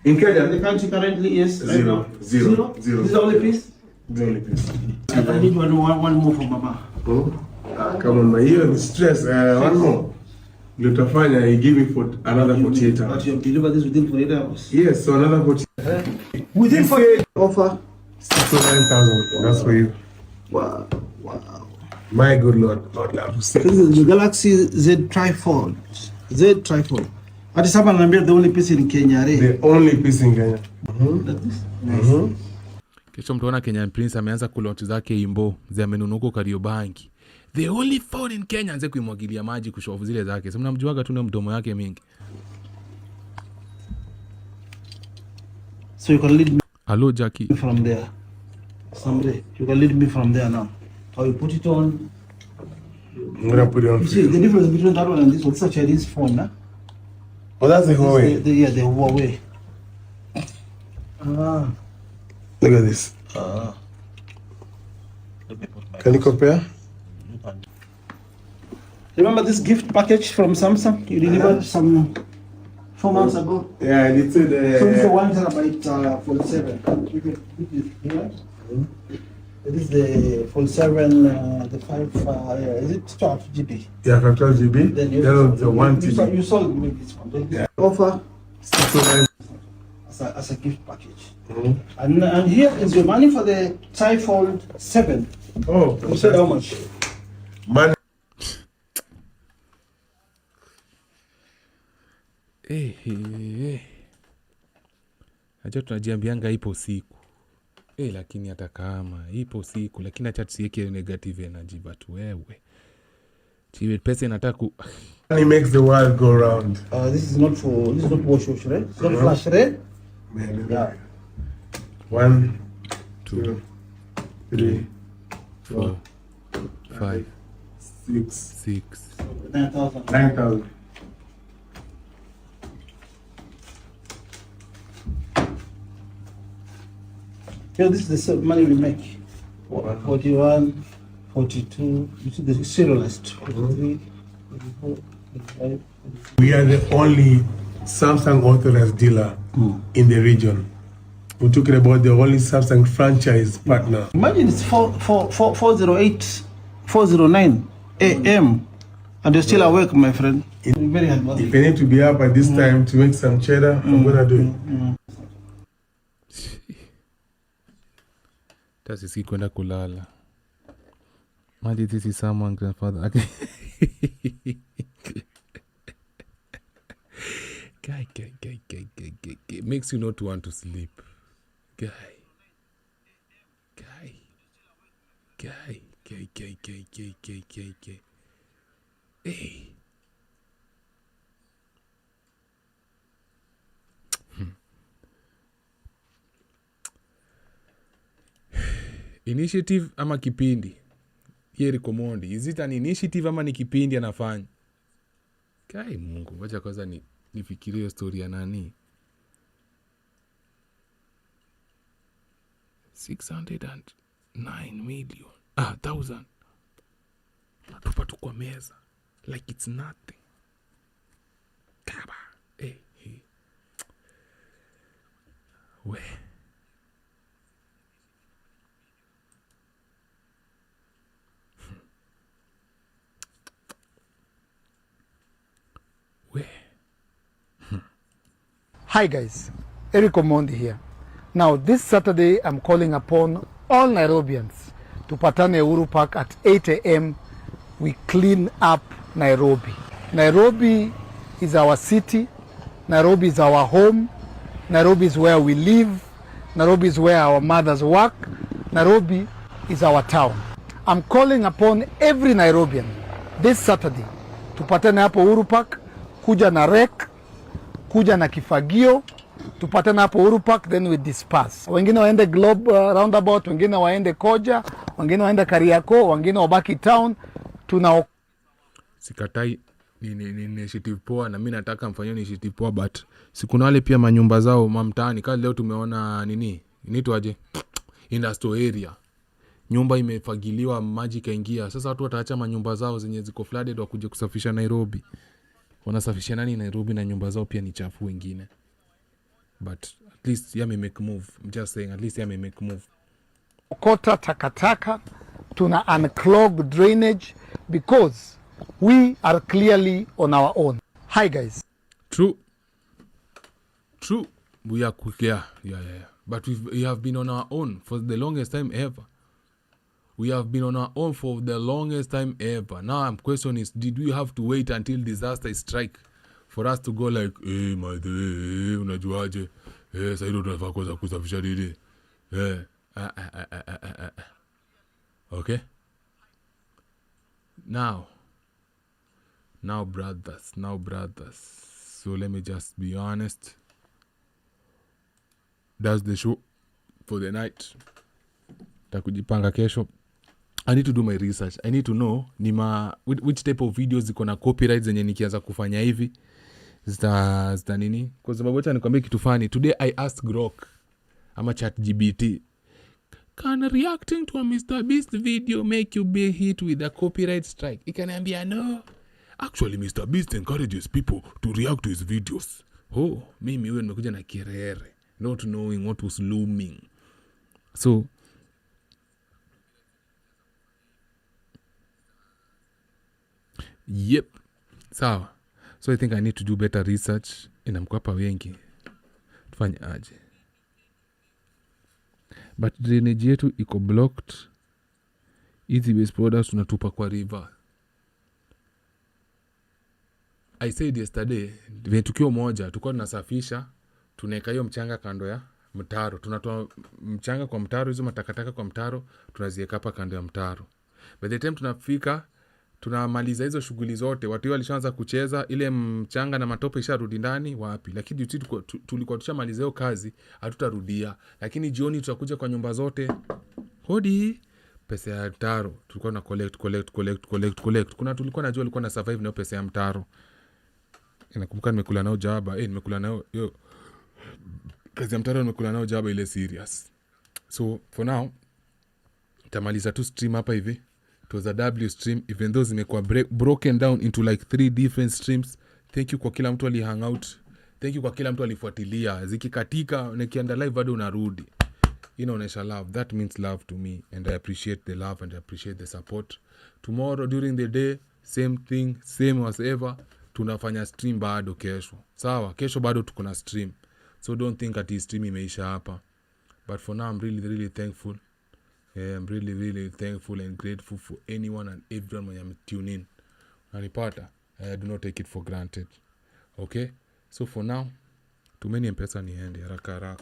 In Kenya? The country currently is? Zero. This is the only piece? The only piece. I need one more for Mama. Come on, my ear is stress. One more. Utafanya, you give me for another 48 hours. But you deliver this within 48 hours? Yes, so another 48 Within 48 offer? 69,000. That's for you. Wow. My good Lord. Lord love. This is the Galaxy Z Trifold. Ati saba ananiambia the only piece in Kenya. The only piece in Kenya. Kesho mtaona Kenyan Prince ameanza kulaunch zake imbo za amenunuko Kariobangi. The only phone in Kenya anze kuimwagilia maji kushofu zile zake. Sasa mnamjuaga tu na mdomo yake mingi. So you can lead me. Hello Jackie. From there. Someday you can lead me from there now. How you put it on? I'm gonna put it on. You see the difference between that one and this one. It's a Chinese phone, huh? Oh, that's the Huawei. The Huawei. Look at this. Can you compare? Remember this gift package from Samsung? You delivered some 4 months ago. Yeah, and it said. So this is the 1 terabyte Fold 7. This is the Fold 7, the 5. Is it 12 GB? Yeah, for 12 GB. Then you the 1 TB. You sold me this one. Yeah. Offer 609 as a gift package. And here is your money for the Trifold 7. Oh, you said how much? Money. Acha tunajiambianga ipo siku. Lakini hata kama ipo siku, lakini acha tusiweke negative energy but wewe. Chiwe pesa inataka Money makes the world go round. This is not wash, right? It's not flash, right? Yeah. 1, 2, 3, 4, 5, 6, 9,000. Here, this is the money we make. 41, 42. You see the serial list. 43, 44, 45. We are the only Samsung authorized dealer in the region. We're talking about the only Samsung franchise partner. Imagine it's 408, 409 AM, and you're still awake, my friend. Very hard. If I need to be up at this time to make some cheddar, I'm gonna do it. Sisi kwenda kulala. Mali this is someone grandfather. Guy. Makes you not want to sleep. Guy. Hey. Initiative ama kipindi? Yeri Komondi. Is it an initiative ama ni kipindi anafanya? Kai Mungu, wacha kwanza nifikirie story ya nani. 609 million. 1,000. Natupa tu kwa meza. Like it's nothing. Kaba. Hey. We. Hi guys, Eric Omondi here. Now this Saturday I'm calling upon all Nairobians to Patane Uhuru Park at 8 a.m. We clean up Nairobi. Nairobi is our city. Nairobi is our home. Nairobi is where we live. Nairobi is where our mothers work. Nairobi is our town. I'm calling upon every Nairobian this Saturday tupatane hapo Uhuru Park, kuja na rek, kuja na kifagio, tupatane hapo Uhuru Park, then we disperse. Wengine waende Globe roundabout, wengine waende Koja, wengine waende Kariakoo, wengine wabaki town. Sikatai ni initiative poa na mimi nataka mfanyie initiative poa, but sikuna wale pia manyumba zao mamtaani. Kama leo tumeona nini inaitwaje, industrial area, nyumba imefagiliwa, maji kaingia. Sasa watu wataacha manyumba zao zenye ziko flooded wakuje kusafisha Nairobi. Wanasafisha nani Nairobi na nyumba zao pia ni chafu wengine. But at least yame make move. I'm just saying, at least yame make move. Kota takataka, tuna unclog drainage because we are clearly on our own. Hi guys. True. We are quick, yeah. But we have been on our own for the longest time ever. Now I'm question is, did we have to wait until disaster strike for us to go like, unajuaje? Sasa hilo tunafaa kwanza kusafisha dili. Okay? Now brothers. So let me just be honest. That's the show for the night. Takujipanga kesho. I need to do my research. I need to know which type of videos ziko na copyright zenye nikianza kufanya hivi zita nini. Kwa sababu acha nikwambie kitu fani. Today I asked Grok ama ChatGPT, can reacting to a Mr. Beast video make you be hit with a copyright strike? Ikaniambia no. Actually Mr. Beast encourages people to react to his videos. Mimi huyo nimekuja na kirere, not knowing what was looming. So yep. Sawa. So I think I need to do better research. Inamkwapa wengi. Tufanye aje. But drainage yetu iko blocked. Hizi waste products tunatupa kwa river. I said yesterday, tukio moja, tulikuwa tunasafisha, tunaweka hiyo mchanga kando ya mtaro. Tunatoa mchanga kwa mtaro, hizo matakataka kwa mtaro, tunaziweka hapa kando ya mtaro. By the time tunafika, tunamaliza hizo shughuli zote, watu walishaanza kucheza, ile mchanga na matope isharudi ndani wapi. Lakini tulikuwa tushamaliza hiyo kazi, hatutarudia. Lakini jioni tutakuja kwa nyumba zote. Hodi pesa ya mtaro tulikuwa na collect. Kuna tulikuwa najua walikuwa na survive na pesa ya mtaro. Nakumbuka nimekula nao jaba, nimekula nao hiyo kazi ya mtaro, nimekula nao jaba ile serious. So for now tamaliza tu stream hapa hivi. It was a W stream, even though zimekuwa broken down into like 3 different streams. Thank you kwa kila mtu ali hang out. Thank you kwa kila mtu alifuatilia. Zikikatika nikienda live bado unarudi. Inaonyesha love. That means love to me, and I appreciate the love and I appreciate the support. Tomorrow during the day, same thing, same as ever. Tunafanya stream bado kesho. Sawa, kesho bado tuko na stream. So don't think that stream imeisha hapa. But for now I'm really thankful. I'm really thankful and grateful for anyone and everyone when I'm tuning in. Nanipata, I do not take it for granted. Okay? So for now, tumeni mpesa niende haraka.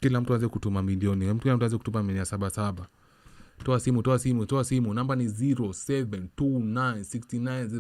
Kila mtu aanze kutuma milioni. Kila mtu aanze kutuma milioni 77. Toa simu. Namba ni 072969